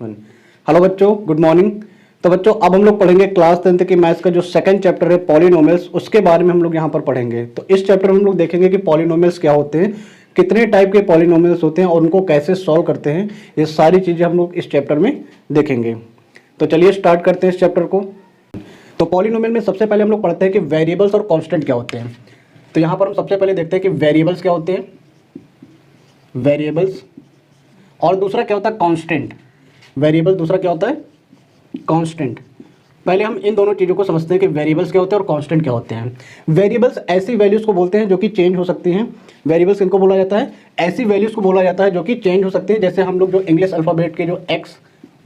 One. Hello बच्चों, good morning. तो बच्चों अब हम लोग पढ़ेंगे क्लास 10th की मैथ्स का जो सेकंड चैप्टर है पॉलिनोमियल्स, उसके बारे में हम लोग यहाँ पर पढ़ेंगे। तो इस चैप्टर में हम लोग देखेंगे कि पॉलिनोमियल्स क्या होते हैं, कितने टाइप के पॉलिनोमियल्स होते हैं और उनको कैसे सॉल्व करते हैं। ये सारी चीज़ें हम लोग इस चैप्टर में देखेंगे। तो चलिए स्टार्ट करते हैं इस चैप्टर को। तो पॉलिनोमियल में सबसे पहले हम लोग पढ़ते हैं कि वेरिएबल्स और कांस्टेंट क्या होते हैं। तो यहाँ पर हम सबसे पहले देखते हैं कि वेरिएबल्स क्या होते हैं, वेरिएबल्स, और दूसरा क्या होता है कांस्टेंट। वेरिएबल, दूसरा क्या होता है कांस्टेंट। पहले हम इन दोनों चीज़ों को समझते हैं कि वेरिएबल्स क्या होते हैं और कांस्टेंट क्या होते हैं। वेरिएबल्स ऐसी वैल्यूज़ को बोलते हैं जो कि चेंज हो सकती हैं। वेरिएबल्स इनको बोला जाता है, ऐसी वैल्यूज़ को बोला जाता है जो कि चेंज हो सकती है। जैसे हम लोग जो इंग्लिश अल्फ़ाबेट के जो एक्स,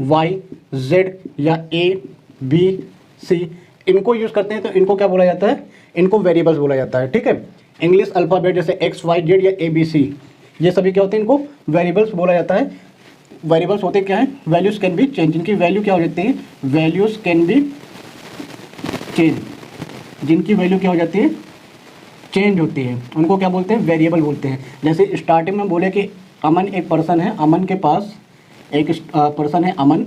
वाई, जेड या ए, बी, सी इनको यूज़ करते हैं, तो इनको क्या बोला जाता है, इनको वेरिएबल्स बोला जाता है। ठीक है, इंग्लिश अल्फ़ाबेट जैसे एक्स, वाई, जेड या ए, बी, सी, ये सभी क्या होते हैं, इनको वेरिएबल्स बोला जाता है। वेरिएबल्स होते क्या है, वैल्यूज कैन बी चेंज, इनकी वैल्यू क्या हो जाती है, वैल्यूज कैन बी चेंज, जिनकी वैल्यू क्या हो जाती है, चेंज होती है, उनको क्या बोलते हैं, वेरिएबल बोलते हैं। जैसे स्टार्टिंग में बोले कि अमन एक पर्सन है, अमन के पास एक पर्सन है अमन,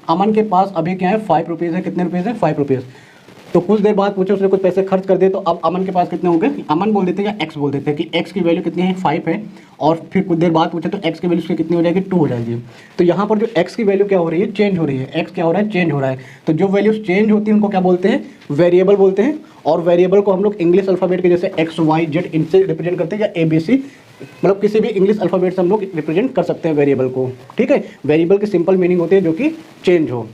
अमन के पास अभी क्या है 5 रुपीज़ है। कितने रुपीज़ है, 5 रुपीज़। तो कुछ देर बाद पूछे, उसने कुछ पैसे खर्च कर दिए, तो अब अमन के पास कितने होंगे, अमन बोल देते हैं या एक्स बोल देते हैं कि एक्स की वैल्यू कितनी है, 5 है। और फिर कुछ देर बाद पूछे तो एक्स की वैल्यू उसकी कितनी हो जाएगी, 2 हो जाएगी। तो यहाँ पर जो एक्स की वैल्यू क्या हो रही है, चेंज हो रही है। एक्स क्या हो रहा है, चेंज हो रहा है। तो जो वैल्यूज चेंज होती है उनको क्या बोलते हैं, वेरिएबल बोलते हैं। और वेरिएबल को हम लोग इंग्लिश अल्फ़ाबेट के जैसे एक्स, वाई, जेड इनसे रिप्रेजेंट करते हैं, या ए, बी, सी, मतलब किसी भी इंग्लिश अल्फ़ाबेट से हम लोग रिप्रेजेंट कर सकते हैं वेरिएबल को। ठीक है, वेरिएबल की सिंपल मीनिंग होती है जो कि चेंज हो।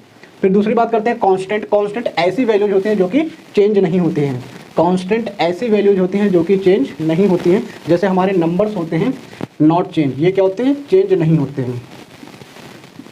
फिर दूसरी बात करते हैं कांस्टेंट। कांस्टेंट ऐसी वैल्यूज होती हैं जो कि चेंज नहीं होती हैं। कांस्टेंट ऐसी वैल्यूज होती हैं जो कि चेंज नहीं होती हैं। जैसे हमारे नंबर्स होते हैं नॉट चेंज, ये क्या होते हैं, चेंज नहीं होते हैं,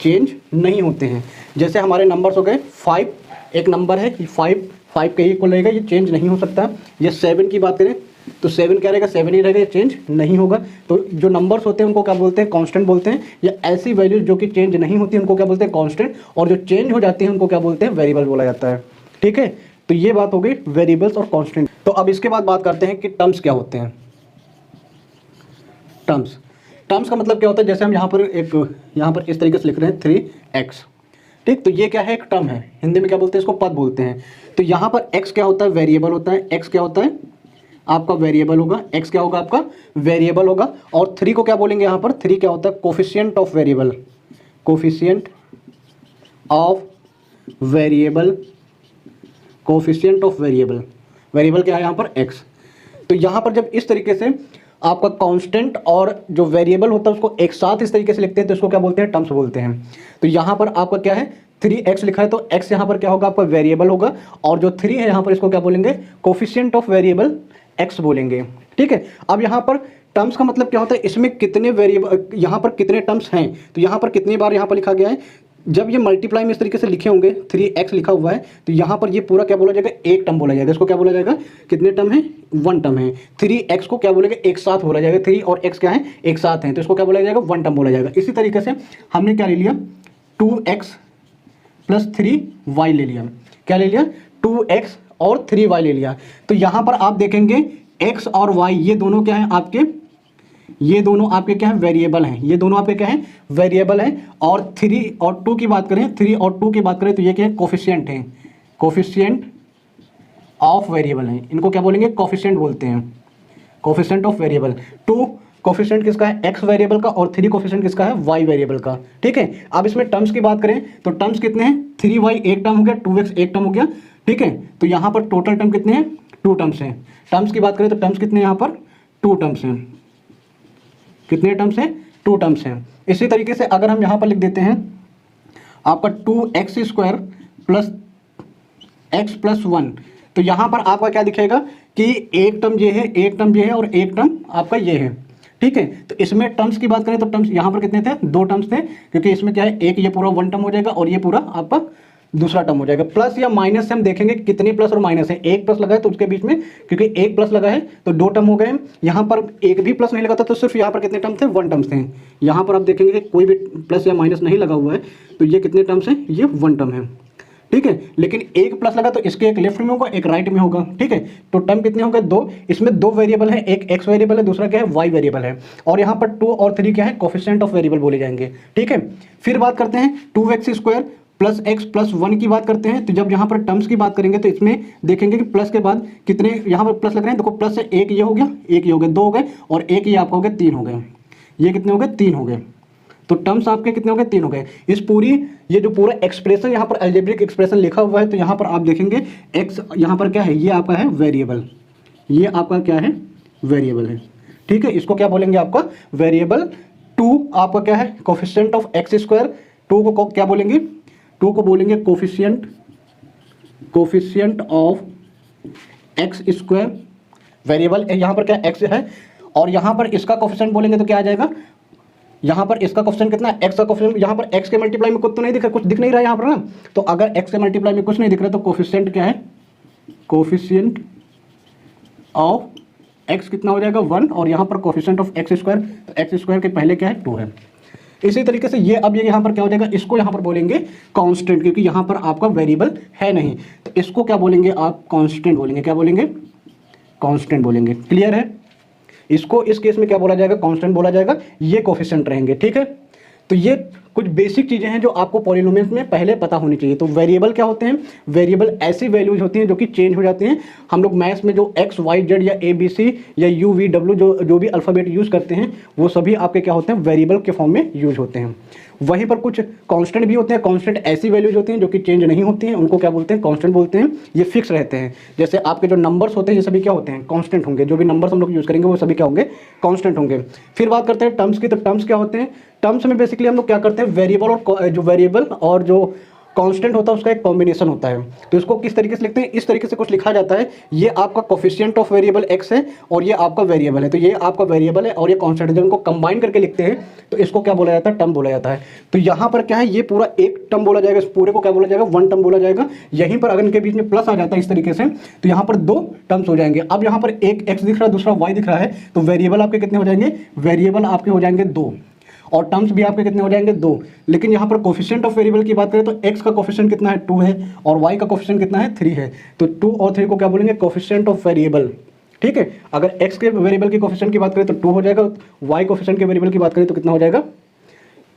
चेंज नहीं होते हैं। जैसे हमारे नंबर्स हो गए 5, एक नंबर है कि 5 के इक्वल रहेगा, ये चेंज नहीं हो सकता। ये 7 की बात करें तो 7 क्या रहेगा, 7 ही रहेगा, ये चेंज नहीं होगा। तो जो नंबर्स होते हैं उनको क्या बोलते हैं, कांस्टेंट बोलते हैं। या ऐसी वैल्यूज जो कि चेंज नहीं होती उनको क्या बोलते हैं, कांस्टेंट। और जो चेंज हो जाती है उनको क्या बोलते हैं, वेरिएबल बोला जाता है। ठीक है, तो ये बात हो गई वेरिएबल्स और कांस्टेंट। तो अब इसके बाद बात करते हैं कि टर्म्स क्या होते हैं। टर्म्स, टर्म्स का मतलब क्या होता है, जैसे हम यहाँ पर इस तरीके से लिख रहे हैं 3x। ठीक, तो ये क्या है, एक टर्म है। हिंदी में क्या बोलते हैं, इसको पद बोलते हैं। तो यहाँ पर x क्या होता है, वेरिएबल होता है। x क्या होता है आपका, वेरिएबल होगा। x क्या होगा आपका, वेरिएबल होगा। और 3 को क्या बोलेंगे, यहाँ पर 3 क्या होता है, coefficient of variable, coefficient of variable, coefficient of variable. Variable क्या है यहाँ पर, x। तो यहाँ पर जब इस तरीके से आपका कांस्टेंट और जो वेरिएबल होता है उसको एक साथ इस तरीके से लिखते हैं तो इसको क्या बोलते हैं, टर्म्स बोलते हैं। तो यहाँ पर आपका क्या है, 3x लिखा है, तो x यहाँ पर क्या होगा, आपका वेरिएबल होगा। और जो 3 है यहाँ पर इसको क्या बोलेंगे, कोफिशिएंट ऑफ वेरिएबल x बोलेंगे। ठीक है, अब यहाँ पर टर्म्स का मतलब क्या होता है, इसमें कितने वेरिएबल, यहाँ पर कितने टर्म्स हैं। तो यहाँ पर कितनी बार यहाँ पर लिखा गया है, जब ये मल्टीप्लाई में इस तरीके से लिखे होंगे, 3x लिखा हुआ है, तो यहाँ पर ये पूरा क्या बोला जाएगा, एक टर्म बोला जाएगा। इसको क्या बोला जाएगा, कितने टर्म है, 1 टर्म है। 3x को क्या बोलेगा, एक साथ बोला जाएगा। 3 और x क्या है, एक साथ हैं, तो इसको क्या बोला जाएगा, 1 टर्म बोला जाएगा। इसी तरीके से हमने क्या ले लिया, 2x प्लस 3y ले लिया। क्या ले लिया, 2x और 3y ले लिया। तो यहाँ पर आप देखेंगे x और y ये दोनों क्या हैं आपके, ये दोनों आपके क्या है, वेरिएबल हैं। ये दोनों आपके क्या है, वेरिएबल हैं। और 3 और 2 की बात करें, 3 और 2 की बात करें तो ये क्या है, कोफिशिएंट हैं, कोफिशिएंट ऑफ वेरिएबल हैं। इनको क्या बोलेंगे, कोफिशिएंट बोलते हैं, कोफिशिएंट ऑफ वेरिएबल। 2 कोफिशिएंट किसका है, x वेरिएबल का, और 3 कोफिशिएंट किसका है, y वेरिएबल का। ठीक है, अब इसमें टर्म्स की बात करें तो टर्म्स कितने हैं, 3y एक टर्म हो गया, 2x एक टर्म हो गया। ठीक है, तो यहाँ पर टोटल टर्म कितने हैं, 2 टर्म्स हैं। टर्म्स की बात करें तो टर्म्स कितने हैं, यहाँ पर 2 टर्म्स हैं। कितने टर्म्स हैं, 2 टर्म्स हैं। इसी तरीके से अगर हम यहाँ पर लिख देते हैं आपका 2x² प्लस x प्लस 1, तो यहाँ पर आपका क्या दिखेगा कि एक टर्म ये है, एक टर्म ये है, और एक टर्म आपका ये है। ठीक है, तो इसमें टर्म्स की बात करें तो टर्म्स यहाँ पर कितने थे, 2 टर्म्स थे, क्योंकि इसमें क्या है, एक ये पूरा 1 टर्म हो जाएगा और ये पूरा आपका दूसरा टर्म हो जाएगा। प्लस या माइनस से हम देखेंगे कितने प्लस और माइनस है। एक प्लस लगा है तो उसके बीच में, क्योंकि एक प्लस लगा है तो 2 टर्म हो गए। यहाँ पर एक भी प्लस नहीं लगा था तो सिर्फ यहाँ पर कितने टर्म थे, 1 टर्म्स थे। यहाँ पर आप देखेंगे कि कोई भी प्लस या माइनस नहीं लगा हुआ है, तो ये कितने टर्म्स हैं, ये 1 टर्म है। ठीक है, लेकिन एक प्लस लगा तो इसके एक लेफ्ट में होगा एक राइट में होगा। ठीक है, तो टर्म कितने होंगे? 2। इसमें 2 वेरिएबल है, एक एक्स वेरिएबल है, दूसरा क्या है? वाई वेरिएबल है। और यहाँ पर 2 और 3 क्या है? कोफिशिएंट ऑफ वेरिएबल बोले जाएंगे। ठीक है, फिर बात करते हैं 2x² प्लस एक्स प्लस 1 की बात करते हैं। तो जब यहाँ पर टर्म्स की बात करेंगे तो इसमें देखेंगे कि प्लस के बाद कितने यहाँ पर प्लस लग रहे हैं। देखो प्लस से एक ये हो गया, एक ये हो गया, 2 हो गए, और एक ये आपका हो गया 3 हो गए। ये कितने हो गए? 3 हो गए। तो टर्म्स आपके कितने हो गए? 3 हो गए। इस पूरी ये जो पूरा एक्सप्रेशन यहाँ पर अलजेब्रिक एक्सप्रेशन लिखा हुआ है, तो यहाँ पर आप देखेंगे एक्स यहाँ पर क्या है? ये आपका है वेरिएबल, ये आपका क्या है? वेरिएबल है। ठीक है, इसको क्या बोलेंगे? आपका वेरिएबल। 2 आपका क्या है? Coefficient of x²। 2 को क्या बोलेंगे? 2 को बोलेंगे कोफिशिएंट ऑफ x²। वेरिएबल यहाँ पर क्या x है, और यहाँ पर इसका कोफिशिएंट बोलेंगे तो क्या आ जाएगा? यहाँ पर इसका कोफिशिएंट कितना है? x का कोफिशिएंट। यहाँ पर x के मल्टीप्लाई में कुछ तो नहीं दिख रहा, कुछ दिख नहीं रहा है यहाँ पर ना। तो अगर x के मल्टीप्लाई में कुछ नहीं दिख रहा तो कोफिशिएंट क्या है? कोफिशिएंट ऑफ x कितना हो जाएगा? 1। और यहाँ पर कोफिशिएंट ऑफ x², तो x² के पहले क्या है? 2 है। इसी तरीके से ये अब ये यहाँ पर क्या हो जाएगा? इसको यहाँ पर बोलेंगे कांस्टेंट, क्योंकि यहाँ पर आपका वेरिएबल है नहीं, तो इसको क्या बोलेंगे आप? कांस्टेंट बोलेंगे। क्या बोलेंगे? कांस्टेंट बोलेंगे। क्लियर है? इसको इस केस में क्या बोला जाएगा? कांस्टेंट बोला जाएगा। ये कोफिशिएंट रहेंगे। ठीक है, तो ये कुछ बेसिक चीज़ें हैं जो आपको पॉलिनोमियल्स में पहले पता होनी चाहिए। तो वेरिएबल क्या होते हैं? वेरिएबल ऐसी वैल्यूज होती हैं जो कि चेंज हो जाती हैं। हम लोग मैथ्स में जो x, y, z या ABC या u, v, w जो भी अल्फ़ाबेट यूज़ करते हैं वो सभी आपके क्या होते हैं? वेरिएबल के फॉर्म में यूज होते हैं। वहीं पर कुछ कांस्टेंट भी होते हैं। कांस्टेंट ऐसी वैल्यूज होती हैं जो कि चेंज नहीं होती हैं, उनको क्या बोलते हैं? कांस्टेंट बोलते हैं। ये फिक्स रहते हैं। जैसे आपके जो नंबर्स होते हैं ये सभी क्या होते हैं? कांस्टेंट होंगे। जो भी नंबर्स हम लोग यूज़ करेंगे वो सभी क्या होंगे? कांस्टेंट होंगे। फिर बात करते हैं टर्म्स की। तो टर्म्स क्या होते हैं? टर्म्स में बेसिकली हम लोग क्या करते हैं? वेरिएबल और जो कांस्टेंट होता है उसका एक कॉम्बिनेशन होता है। तो इसको किस तरीके से लिखते हैं? इस तरीके से कुछ लिखा जाता है, ये आपका कोफिशिएंट ऑफ वेरिएबल x है और ये आपका वेरिएबल है। तो ये आपका वेरिएबल है और ये कांस्टेंट है। जब इनको कंबाइन करके लिखते हैं तो इसको क्या बोला जाता है? टर्म बोला जाता है। तो यहाँ पर क्या है? ये पूरा एक टर्म बोला जाएगा, इस पूरे को क्या बोला जाएगा? 1 टर्म बोला जाएगा। यहीं पर अगर इनके बीच में प्लस आ जाता है इस तरीके से तो यहाँ पर 2 टर्म्स हो जाएंगे। अब यहाँ पर एक x दिख रहा है, दूसरा y दिख रहा है, तो वेरिएबल आपके कितने हो जाएंगे? वेरिएबल आपके हो जाएंगे 2 और टर्म्स भी आपके कितने हो जाएंगे? 2। लेकिन यहाँ पर कोफिशिएंट ऑफ वेरिएबल की बात करें तो x का कोफिशिएंट कितना है? 2 है और y का कोफिशिएंट कितना है? 3 है। तो 2 और 3 को क्या बोलेंगे? Coefficient of variable. ठीक है, अगर x के वेरिएबल की कोफिशिएंट की बात करें तो 2 हो जाएगा, y कोफिशिएंट के वेरिएबल की बात करें तो कितना हो जाएगा?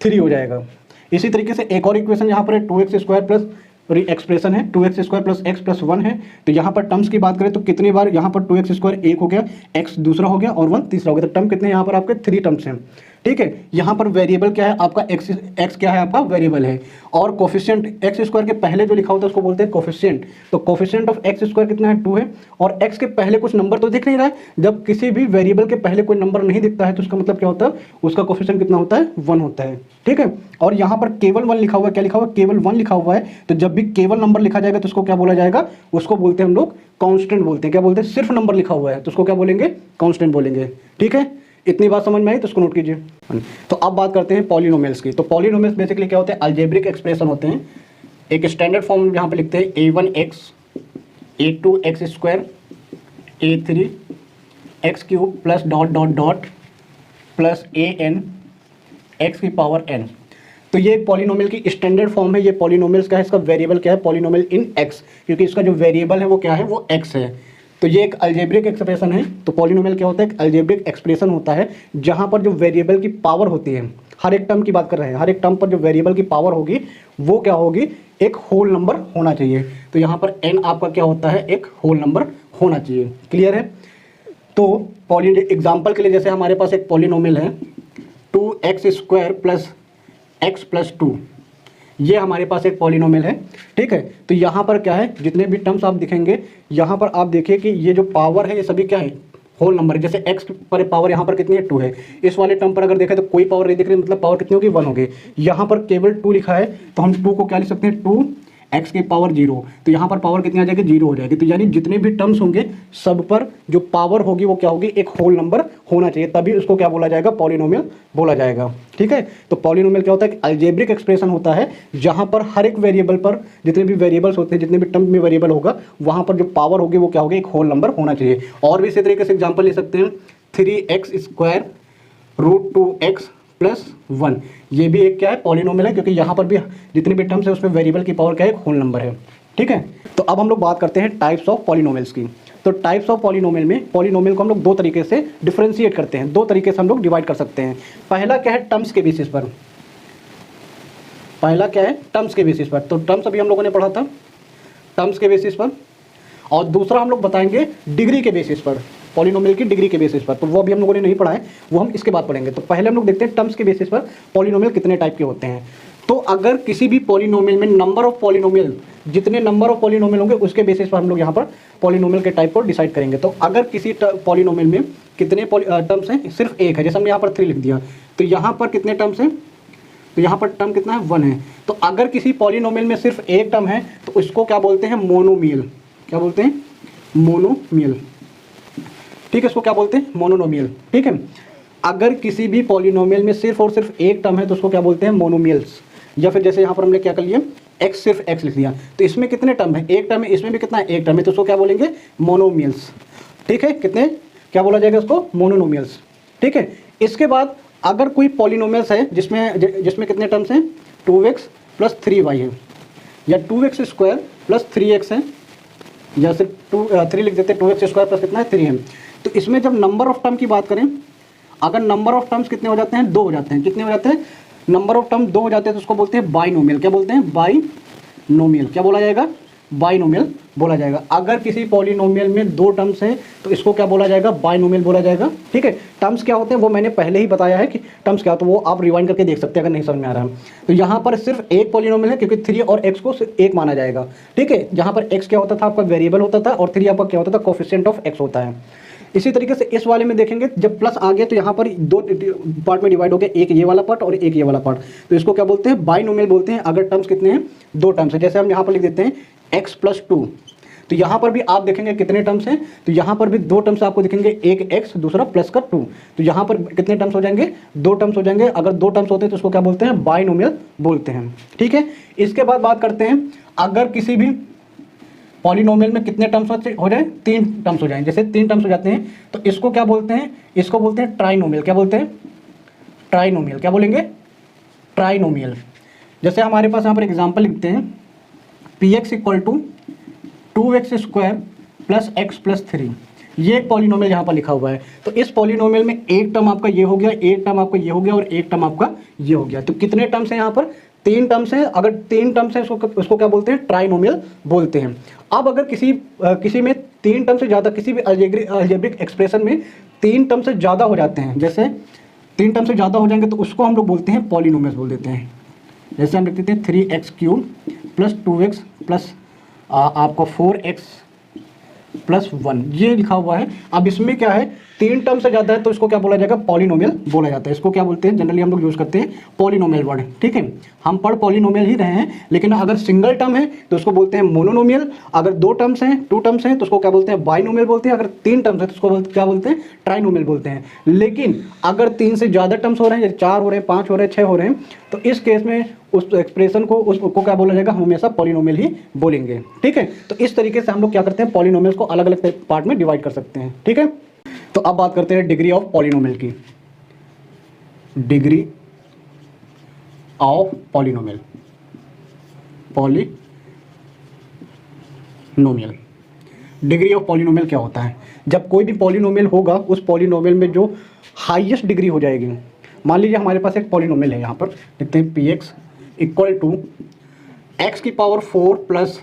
3 हो जाएगा। इसी तरीके से एक और इक्वेशन यहाँ पर है 2x² प्लस एक्सप्रेशन है 2x² प्लस x प्लस 1 है। तो यहाँ पर टर्म्स की बात करें तो कितनी बार यहाँ पर 2x² एक हो गया, x दूसरा हो गया और 1 तीसरा हो गया। तो टर्म कितने यहाँ पर आपके? 3 टर्म्स हैं। ठीक है, यहाँ पर वेरिएबल क्या है आपका? x क्या है आपका? वेरिएबल है। और कोफिशिएंट x² के पहले जो लिखा होता है उसको बोलते हैं कोफिशिएंट। तो कोफिशिएंट ऑफ x² कितना है? 2 है और x के पहले कुछ नंबर तो दिख नहीं रहा है। जब किसी भी वेरिएबल के पहले कोई नंबर नहीं दिखता है तो उसका मतलब क्या होता है? उसका कोफिशिएंट कितना होता है? 1 होता है। ठीक है, और यहाँ पर केवल 1 लिखा हुआ है। क्या लिखा हुआ है? केवल 1 लिखा हुआ है। तो जब भी केवल नंबर लिखा जाएगा तो उसको क्या बोला जाएगा? उसको बोलते हैं हम लोग कांस्टेंट बोलते हैं। क्या बोलते हैं? सिर्फ नंबर लिखा हुआ है तो उसको क्या बोलेंगे? कांस्टेंट बोलेंगे। ठीक है, इतनी बात समझ में आई तो उसको नोट कीजिए। तो अब बात करते हैं पॉलिनोमियल्स की। तो पॉलिनोमियल्स बेसिकली क्या होते हैं? अलजेब्रिक एक्सप्रेशन होते हैं। एक स्टैंडर्ड फॉर्म यहाँ पे लिखते हैं a1x a2x² a3x³ plus dot dot dot plus an x की पावर n। तो ये एक पॉलिनोमियल की स्टैंडर्ड फॉर्म है। ये पॉलिनोमियल्स का है, इसका वेरिएबल क्या है? पॉलिनोमियल इन x, क्योंकि इसका जो वेरिएबल है वो क्या है? वो x है। तो ये एक अलजेब्रिक एक्सप्रेशन है। तो पॉलिनोमियल क्या होता है? एक अलजेब्रिक एक्सप्रेशन होता है जहां पर जो वेरिएबल की पावर होती है, हर एक टर्म की बात कर रहे हैं, हर एक टर्म पर जो वेरिएबल की पावर होगी वो क्या होगी? एक होल नंबर होना चाहिए। तो यहाँ पर n आपका क्या होता है? एक होल नंबर होना चाहिए। क्लियर है? तो एग्जाम्पल के लिए जैसे हमारे पास एक पॉलिनोमियल है 2x² प्लस x प्लस 2, ये हमारे पास एक पॉलिनोमियल है। ठीक है, तो यहाँ पर क्या है? जितने भी टर्म्स आप दिखेंगे यहाँ पर आप देखिए कि ये जो पावर है ये सभी क्या है? Whole number. जैसे x पर पावर यहाँ पर कितनी है? 2 है। इस वाले टर्म पर अगर देखें तो कोई पावर नहीं दिख रही, मतलब पावर कितनी होगी? 1 होगी। यहाँ पर केवल 2 लिखा है तो हम 2 को क्या लिख सकते हैं? 2x की पावर 0। तो यहाँ पर पावर कितनी आ जाएगी? 0 हो जाएगी। तो यानी जितने भी टर्म्स होंगे सब पर जो पावर होगी वो क्या होगी? एक होल नंबर होना चाहिए, तभी उसको क्या बोला जाएगा? पॉलिनोमियल बोला जाएगा। ठीक है, तो पॉलिनोमियल क्या होता है? अलजेब्रिक एक्सप्रेशन होता है जहाँ पर हर एक वेरिएबल पर जितने भी वेरिएबल्स होते हैं, जितने भी टर्म में वेरिएबल होगा वहाँ पर जो पावर होगी वो क्या होगी? एक होल नंबर होना चाहिए। और भी इसी तरीके से एग्जाम्पल ले सकते हैं 3x² √2x प्लस 1। ये भी एक क्या है, पॉलिनोमियल है, क्योंकि यहाँ पर भी जितने भी टर्म्स है उसमें वेरिएबल की पावर क्या है, एक होल नंबर है। ठीक है, तो अब हम लोग बात करते हैं टाइप्स ऑफ पॉलिनोमियल्स की। तो टाइप्स ऑफ पॉलिनोमियल में पॉलिनोमियल को हम लोग दो तरीके से डिफरेंशिएट करते हैं, दो तरीके से हम लोग डिवाइड कर सकते हैं। पहला क्या है, टर्म्स के बेसिस पर। पहला क्या है, टर्म्स के बेसिस पर। तो टर्म्स अभी हम लोगों ने पढ़ा था, टर्म्स के बेसिस पर। और दूसरा हम लोग बताएंगे डिग्री के बेसिस पर, पॉलिनोमियल की डिग्री के बेसिस पर। तो वो अभी हम लोगों ने नहीं पढ़ा है, वो हम इसके बाद पढ़ेंगे। तो पहले हम लोग देखते हैं टर्म्स के बेसिस पर पॉलिनोमियल कितने टाइप के होते हैं। तो अगर किसी भी पॉलिनोमियल में नंबर ऑफ पॉलिनोमियल, जितने नंबर ऑफ पॉलिनोमियल होंगे उसके बेसिस पर हम लोग यहाँ पर पॉलिनोमियल के टाइप को डिसाइड करेंगे। तो अगर किसी पॉलिनोमियल में कितने टर्म्स हैं, सिर्फ एक है, जैसे हमने यहाँ पर 3 लिख दिया, तो यहाँ पर कितने टर्म्स हैं, तो यहाँ पर टर्म कितना है, 1 है। तो अगर किसी पॉलिनोमियल में सिर्फ एक टर्म है तो उसको क्या बोलते हैं, मोनोमियल। क्या बोलते हैं, मोनोमियल। ठीक है, इसको क्या बोलते हैं, मोनोमियल। ठीक है, अगर किसी भी पॉलिनोमियल में सिर्फ और सिर्फ एक टर्म है तो उसको क्या बोलते हैं, मोनोमियल्स। या फिर जैसे यहाँ पर हमने क्या कर लिया, x सिर्फ x लिख दिया, तो इसमें कितने टर्म है, एक टर्म है, इसमें भी कितना है, एक टर्म है, तो उसको क्या बोलेंगे, मोनोमियल्स। ठीक है, कितने, क्या बोला जाएगा उसको, मोनोमियल्स। ठीक है, इसके बाद अगर कोई पॉलिनोमियल्स है जिसमें कितने टर्म्स हैं, 2x प्लस 3y है, या 2x स्क्वायर प्लस 3x है, या सिर्फ 3 लिख देते हैं, 2x स्क्वायर प्लस कितना है, 3 है। तो इसमें जब नंबर ऑफ टर्म की बात करें, अगर नंबर ऑफ टर्म्स कितने हो जाते हैं, 2 हो जाते हैं। कितने हो जाते हैं, नंबर ऑफ टर्म 2 हो जाते हैं, तो उसको बोलते हैं बाइनोमियल। क्या बोलते हैं, बाइनोमियल। क्या बोला जाएगा, बाइनोमियल बोला जाएगा। अगर किसी पॉलिनोमियल में 2 टर्म्स हैं तो इसको क्या बोला जाएगा, बाइनोमियल बोला जाएगा। ठीक है, टर्म्स क्या होते हैं वो मैंने पहले ही बताया है कि टर्म्स क्या होता है, वो आप रिवाइंड करके देख सकते हैं अगर नहीं समझ में आ रहा है। तो यहाँ पर सिर्फ एक पॉलिनोमियल है, क्योंकि 3 और x को सिर्फ एक माना जाएगा। ठीक है, जहाँ पर x क्या होता था, आपका वेरिएबल होता था, और 3 आपका क्या होता था, कोफिशिएंट ऑफ x होता है। इसी तरीके से इस वाले में देखेंगे, जब प्लस आ गया तो यहाँ पर 2 पार्ट में डिवाइड हो गया, एक ये वाला पार्ट और एक ये वाला पार्ट। तो इसको क्या बोलते हैं, बाइनोमियल बोलते हैं। अगर टर्म्स कितने हैं, 2 टर्म्स है। जैसे हम यहाँ पर लिख देते हैं x प्लस 2, तो यहाँ पर भी आप देखेंगे कितने टर्म्स हैं, तो यहाँ पर भी 2 टर्म्स आपको दिखेंगे, एक x दूसरा प्लस का 2। तो यहाँ पर कितने टर्म्स हो जाएंगे, 2 टर्म्स हो जाएंगे। अगर 2 टर्म्स होते हैं तो उसको क्या बोलते हैं, बाइनोमियल बोलते हैं। ठीक है, इसके बाद बात करते हैं, अगर किसी भी पॉलिनोमियल में कितने टर्म्स हो जाए, 3 टर्म्स हो जाएं। जैसे 3 टर्म्स हो जाते हैं तो इसको क्या बोलते हैं, इसको बोलते हैं ट्राइनोमियल। क्या बोलते हैं, ट्राइनोमियल। क्या बोलेंगे, ट्राइनोमियल। जैसे हमारे पास यहाँ पर एग्जांपल लिखते हैं, px equal to 2x square plus x plus 3। ये एक पॉलिनोमियल यहाँ पर लिखा हुआ है। तो इस पॉलिनोमियल में एक टर्म आपका ये हो गया, एक टर्म आपका ये हो गया, और एक टर्म आपका ये हो गया। तो कितने टर्म्स हैं यहाँ पर, 3 टर्म्स हैं। अगर 3 टर्म्स हैं उसको क्या बोलते हैं, ट्राइनोमियल बोलते हैं। अब अगर किसी में 3 टर्म से ज़्यादा, किसी भी अलजेब्रिक एक्सप्रेशन में 3 टर्म से ज़्यादा हो जाते हैं, जैसे 3 टर्म से ज़्यादा हो जाएंगे तो उसको हम लोग बोलते हैं पॉलिनोमियल बोल देते हैं। जैसे हम लिख देते हैं 3x cube plus 2x plus आपको 4x प्लस 1, ये लिखा हुआ है। अब इसमें क्या है, 3 टर्म से ज़्यादा है तो इसको क्या बोला जाएगा, पॉलिनोमियल बोला जाता है। इसको क्या बोलते हैं, जनरली हम लोग यूज़ करते हैं पॉलिनोमियल वर्ड। ठीक है, हम पढ़ पॉलिनोमियल ही रहे हैं, लेकिन अगर सिंगल टर्म है तो उसको बोलते हैं मोनोनोमियल। अगर 2 टर्म्स हैं, 2 टर्म्स हैं तो उसको क्या बोलते हैं, बाइनोमियल बोलते हैं। अगर 3 टर्म्स है तो उसको क्या बोलते हैं, ट्राइनोमियल बोलते हैं। लेकिन अगर 3 से ज़्यादा टर्म्स हो रहे हैं, 4 हो रहे हैं, 5 हो रहे हैं, 6 हो रहे हैं, तो इस केस में उस एक्सप्रेशन को, उसको क्या बोला जाएगा, हम हमेशा पॉलिनोमियल ही बोलेंगे। ठीक है, तो इस तरीके से हम लोग क्या करते हैं, पॉलिनोमियल्स को अलग अलग पार्ट में डिवाइड कर सकते हैं। ठीक है, तो अब बात करते हैं डिग्री ऑफ पॉलिनोमियल की। Degree of polynomial, degree of polynomial क्या होता है, जब कोई भी पॉलिनोमियल होगा उस पॉलिनोमियल में जो हाईएस्ट डिग्री हो जाएगी। मान लीजिए हमारे पास एक पॉलिनोमियल है, यहाँ पर लिखते हैं px इक्वल टू x की power 4 plus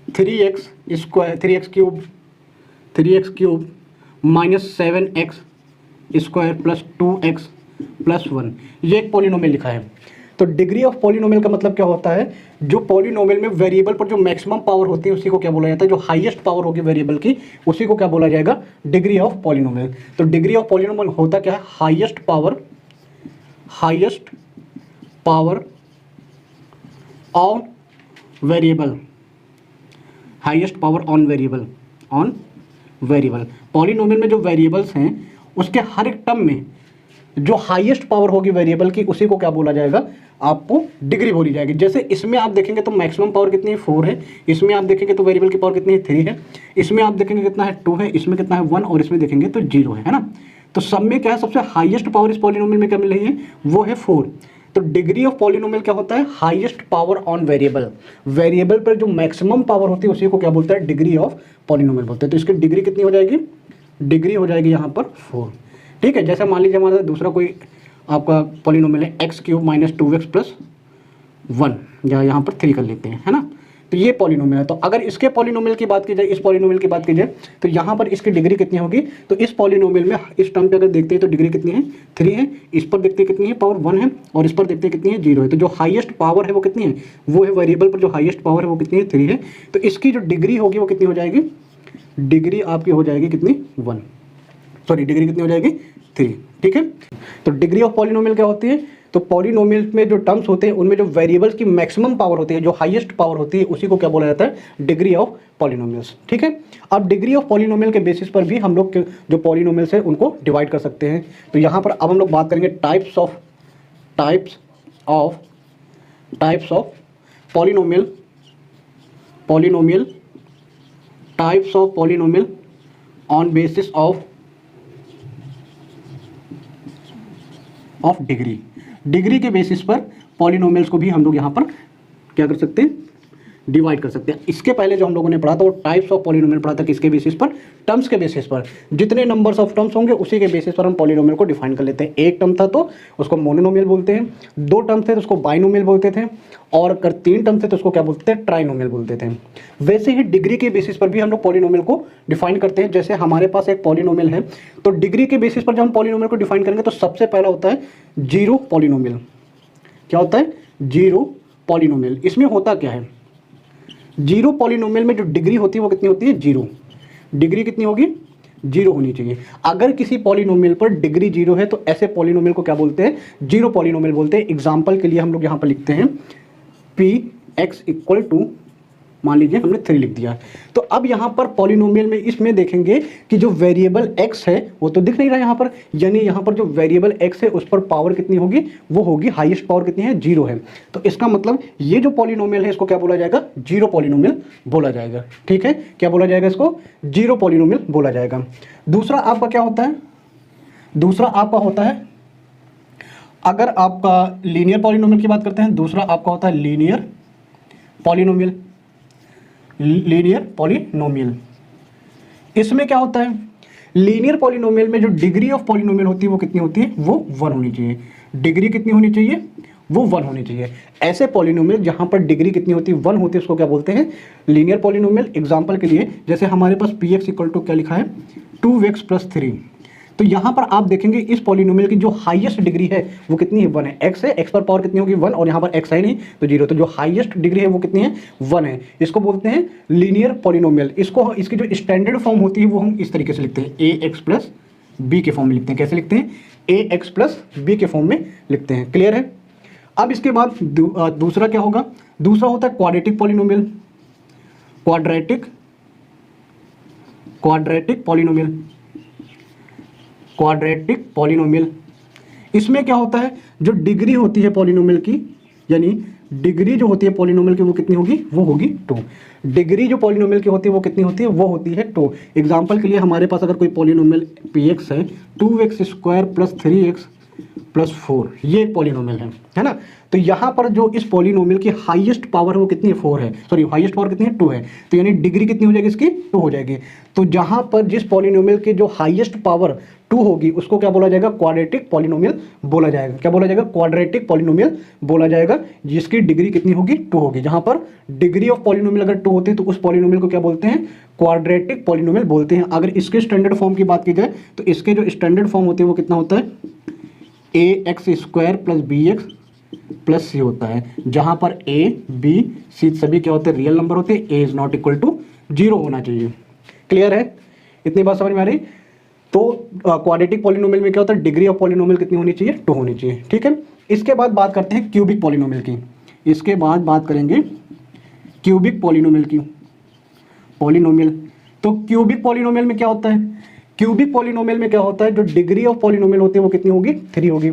3x square, 3x cube minus 7x square plus 2x plus 1। ये एक पॉलिनोमियल लिखा है। तो डिग्री ऑफ पॉलिनोमियल का मतलब क्या होता है, जो पॉलिनोमियल में वेरिएबल पर जो मैक्सिमम पावर होती है उसी को क्या बोला जाता है, जो हाईएस्ट पावर होगी वेरिएबल की उसी को क्या बोला जाएगा, डिग्री ऑफ पॉलिनोमियल। तो डिग्री ऑफ पॉलिनोमियल होता क्या है, highest power on variable, highest power on variable. Polynomial में जो वेरिएबल्स हैं उसके हर एक टर्म में जो हाईएस्ट पावर होगी वेरिएबल की उसी को क्या बोला जाएगा, आपको डिग्री बोली जाएगी। जैसे इसमें आप देखेंगे तो मैक्सिमम पावर कितनी है 4 है, इसमें आप देखेंगे तो वेरिएबल की पावर कितनी है 3 है, इसमें आप देखेंगे कितना है 2 है, इसमें कितना है 1 और इसमें देखेंगे तो 0 है ना। तो सब में क्या है, सबसे हाईएस्ट पावर इस पॉलिनोमियल में क्या मिल रही है, वो है 4। तो डिग्री ऑफ पॉलिनोमियल क्या होता है, highest power on variable. Variable पर जो मैक्सिमम पावर होती है उसी को क्या बोलता है, डिग्री ऑफ पॉलिनोमियल बोलते हैं। तो इसकी डिग्री कितनी हो जाएगी, डिग्री हो जाएगी यहाँ पर 4। ठीक है, जैसे मान लीजिए हमारा दूसरा कोई आपका पॉलिनोमियल है x³ - 2x + 1, या यहाँ पर 3 कर लेते हैं, है ना। तो ये पॉलिनोमियल है। तो अगर इसके पॉलिनोमियल की बात की जाए, इस पॉलिनोमियल की बात की जाए, तो यहाँ पर इसकी डिग्री कितनी होगी, तो इस पॉलिनोमियल में इस टर्म पे अगर देखते हैं तो डिग्री कितनी है 3 है, इस पर देखते हैं कितनी है पावर 1 है, और इस पर देखते हैं कितनी है 0 है। तो जो हाईएस्ट पावर है वो कितनी है, वो है वेरिएबल पर जो हाईएस्ट पावर है वो कितनी है 3 है। तो इसकी जो डिग्री होगी वो कितनी हो जाएगी, डिग्री आपकी हो जाएगी कितनी 1, सॉरी डिग्री कितनी हो जाएगी 3। ठीक है, तो डिग्री ऑफ पॉलिनोमियल क्या होती है, तो पॉलिनोमियल में जो टर्म्स होते हैं उनमें जो वेरिएबल्स की मैक्सिमम पावर होती है, जो हाईएस्ट पावर होती है, उसी को क्या बोला जाता है, डिग्री ऑफ पॉलिनोमियल्स। ठीक है, अब डिग्री ऑफ पॉलिनोमियल के बेसिस पर भी हम लोग जो पॉलिनोमियल्स है उनको डिवाइड कर सकते हैं। तो यहाँ पर अब हम लोग बात करेंगे types of polynomial types of polynomial on basis of degree के बेसिस पर पॉलिनोमियल्स को भी हम लोग यहाँ पर क्या कर सकते हैं, डिवाइड कर सकते हैं। इसके पहले जो हम लोगों ने पढ़ा था वो टाइप्स ऑफ पॉलिनोमियल पढ़ा था, किसके बेसिस पर, टर्म्स के बेसिस पर। जितने नंबर्स ऑफ टर्म्स होंगे उसी के बेसिस पर हम पॉलिनोमियल को डिफाइन कर लेते हैं। एक टर्म था तो उसको मोनोनोमियल बोलते हैं, 2 टर्म थे तो उसको बाइनोमियल बोलते थे, और अगर 3 टर्म थे तो उसको क्या बोलते थे, ट्राइनोमियल बोलते थे। वैसे ही डिग्री के बेसिस पर भी हम लोग पॉलिनोमियल को डिफाइन करते हैं। जैसे हमारे पास एक पॉलिनोमियल है, तो डिग्री के बेसिस पर जब हम पॉलिनोमियल को डिफाइन करेंगे तो सबसे पहला होता है जीरो पॉलिनोमियल। क्या होता है, जीरो पॉलिनोमियल। इसमें होता क्या है, जीरो पॉलिनोमियल में जो डिग्री होती है वो कितनी होती है, 0। डिग्री कितनी होगी, 0 होनी चाहिए। अगर किसी पॉलिनोमियल पर डिग्री 0 है तो ऐसे पॉलिनोमियल को क्या बोलते हैं, जीरो पॉलिनोमियल बोलते हैं। एग्जांपल के लिए हम लोग यहाँ पर लिखते हैं px = मान लीजिए हमने 3 लिख दिया। तो अब यहाँ पर पॉलिनोमियल में इसमें देखेंगे कि जो वेरिएबल x है वो तो दिख नहीं रहा यहाँ पर, यानी यहाँ पर जो वेरिएबल x है उस पर पावर कितनी होगी, वो होगी हाईएस्ट पावर कितनी है, 0 है। तो इसका मतलब ये जो पॉलिनोमियल है इसको क्या बोला जाएगा, जीरो पॉलिनोमियल बोला जाएगा। ठीक है, क्या बोला जाएगा, इसको जीरो पॉलिनोमियल बोला जाएगा। दूसरा आपका क्या होता है, दूसरा आपका होता है, अगर आपका लीनियर पॉलिनोमियल की बात करते हैं, दूसरा आपका होता है लीनियर पॉलिनोमियल। इसमें क्या होता है, लीनियर पॉलिनोमियल में जो डिग्री ऑफ पॉलिनोमियल होती है वो कितनी होती है, वो 1 होनी चाहिए। डिग्री कितनी होनी चाहिए, वो 1 होनी चाहिए। ऐसे पॉलिनोमियल जहां पर डिग्री कितनी होती है, 1 होती है, उसको क्या बोलते हैं, लीनियर पॉलिनोमियल। एग्जांपल के लिए जैसे हमारे पास px = क्या लिखा है, 2x + 3। तो यहाँ पर आप देखेंगे इस पॉलिनोमियल की जो हाईएस्ट डिग्री है वो कितनी है, 1 है। x है, x पर पावर कितनी होगी, 1, और यहाँ पर x है नहीं तो 0। तो जो हाईएस्ट डिग्री है वो कितनी है, 1 है। इसको बोलते हैं लीनियर पॉलिनोमियल। इसको, इसकी जो स्टैंडर्ड फॉर्म होती है वो हम इस तरीके से लिखते हैं, ax + b के फॉर्म में लिखते हैं। कैसे लिखते हैं, ax + b के फॉर्म में लिखते हैं। क्लियर है। अब इसके बाद दूसरा क्या होगा, दूसरा होता है क्वाड्रेटिक पॉलिनोमियल। Quadratic polynomial. इसमें क्या होता है, जो डिग्री होती है पॉलिनोमियल की, यानी डिग्री जो होती है पॉलिनोमियल की वो कितनी होगी, वो होगी 2। डिग्री जो पॉलिनोमियल की होती है वो कितनी होती है, वो होती है 2। एग्जांपल के लिए हमारे पास अगर कोई पॉलिनोमियल px है, 2x² + 3x + 4, ये एक पॉलिनोमियल है ना। तो यहाँ पर जो इस पॉलिनोमियल की हाईएस्ट पावर है वो कितनी है, 4 है, सॉरी हाईएस्ट पावर कितनी है, 2 है। तो यानी डिग्री कितनी हो जाएगी इसकी, 2 हो जाएगी। तो जहाँ पर जिस पॉलिनोमियल की जो हाईएस्ट पावर 2 होगी उसको क्या बोला जाएगा, क्वाड्रेटिक पॉलिनोमियल बोला जाएगा। क्या बोला जाएगा, क्वाड्रेटिक पॉलिनोमियल बोला जाएगा, जिसकी डिग्री कितनी होगी, 2 होगी। जहाँ पर डिग्री ऑफ पॉलिनोमियल अगर 2 होती है तो उस पॉलिनोमियल को क्या बोलते हैं, क्वाड्रेटिक पॉलिनोमियल बोलते हैं। अगर इसके स्टैंडर्ड फॉर्म की बात की जाए तो इसके जो स्टैंडर्ड फॉर्म होती है वो कितना होता है, ax² + bx + c होता है, जहां पर a b c सभी क्या होते हैं, रियल नंबर होते हैं। a ≠ = 0 होना चाहिए। क्लियर है, इतनी बात समझ में आ रही। तो क्वाड्रेटिक पॉलिनोमियल में क्या होता है, डिग्री ऑफ पॉलिनोमियल कितनी होनी चाहिए, 2 होनी चाहिए। ठीक है, इसके बाद बात करते हैं क्यूबिक पॉलिनोमियल की। इसके बाद बात करेंगे क्यूबिक पॉलिनोमियल की। तो क्यूबिक पॉलिनोमियल में क्या होता है, क्यूबिक पॉलिनोमियल में क्या होता है, जो डिग्री ऑफ पॉलिनोमियल होती है वो कितनी होगी, 3 होगी।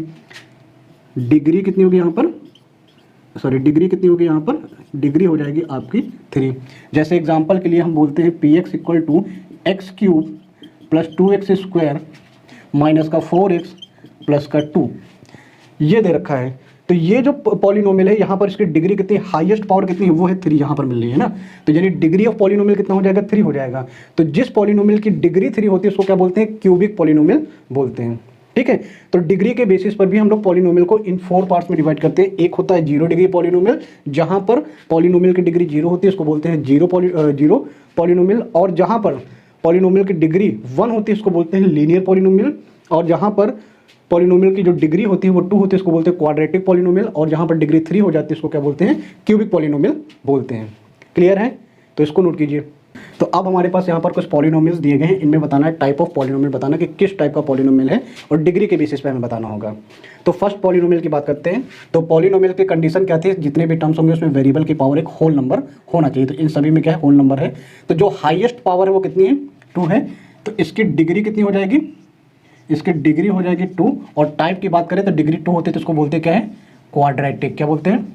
डिग्री कितनी होगी यहाँ पर, सॉरी डिग्री कितनी होगी यहाँ पर, डिग्री हो जाएगी आपकी 3। जैसे एग्जांपल के लिए हम बोलते हैं p x equal to x cube plus 2x square minus का 4x प्लस का 2, ये दे रखा है। तो ये जो पॉलिनोमियल है यहाँ पर इसकी डिग्री कितनी, हाईएस्ट पावर कितनी है, वो है 3 यहाँ पर मिल रही है ना। तो यानी डिग्री ऑफ पॉलिनोमियल कितना हो जाएगा, 3 हो जाएगा। तो जिस पॉलिनोमियल की डिग्री 3 होती है उसको क्या बोलते हैं, क्यूबिक पॉलिनोमियल बोलते हैं। ठीक है, तो डिग्री के बेसिस पर भी हम लोग पॉलिनोमियल को इन 4 पार्ट्स में डिवाइड करते हैं। एक होता है 0 डिग्री पॉलिनोमियल, जहां पर पॉलिनोमियल की डिग्री 0 होती है उसको बोलते हैं जीरो पॉलिनोमियल, और जहां पर पॉलिनोमियल की डिग्री 1 होती है उसको बोलते हैं लीनियर पॉलिनोमियल, और जहां पर पॉलिनोमियल की जो डिग्री होती है वो 2 होती है उसको बोलते हैं क्वाड्रेटिक पॉलिनोमियल, और जहां पर डिग्री 3 हो जाती है उसको क्या बोलते हैं, क्यूबिक पॉलिनोमियल बोलते हैं। क्लियर है, तो इसको नोट कीजिए। तो अब हमारे पास यहाँ पर कुछ पॉलिनोमियल्स दिए गए हैं, इनमें बताना है टाइप ऑफ पॉलिनोमियल, बताना कि किस टाइप का पॉलिनोमियल है, और डिग्री के बेसिस पे हमें बताना होगा। तो फर्स्ट पॉलिनोमियल की बात करते हैं। तो पॉलिनोमियल की कंडीशन क्या थी, जितने भी टर्म्स होंगे उसमें वेरिएबल की पावर एक होल नंबर होना चाहिए। तो इन सभी में क्या है, होल नंबर है। तो जो हाईएस्ट पावर है वो कितनी है, 2 है। तो इसकी डिग्री कितनी हो जाएगी, इसकी डिग्री हो जाएगी 2। और टाइप की बात करें तो डिग्री 2 होती है तो इसको बोलते हैं क्या है, क्वाड्रेटिक। क्या बोलते हैं,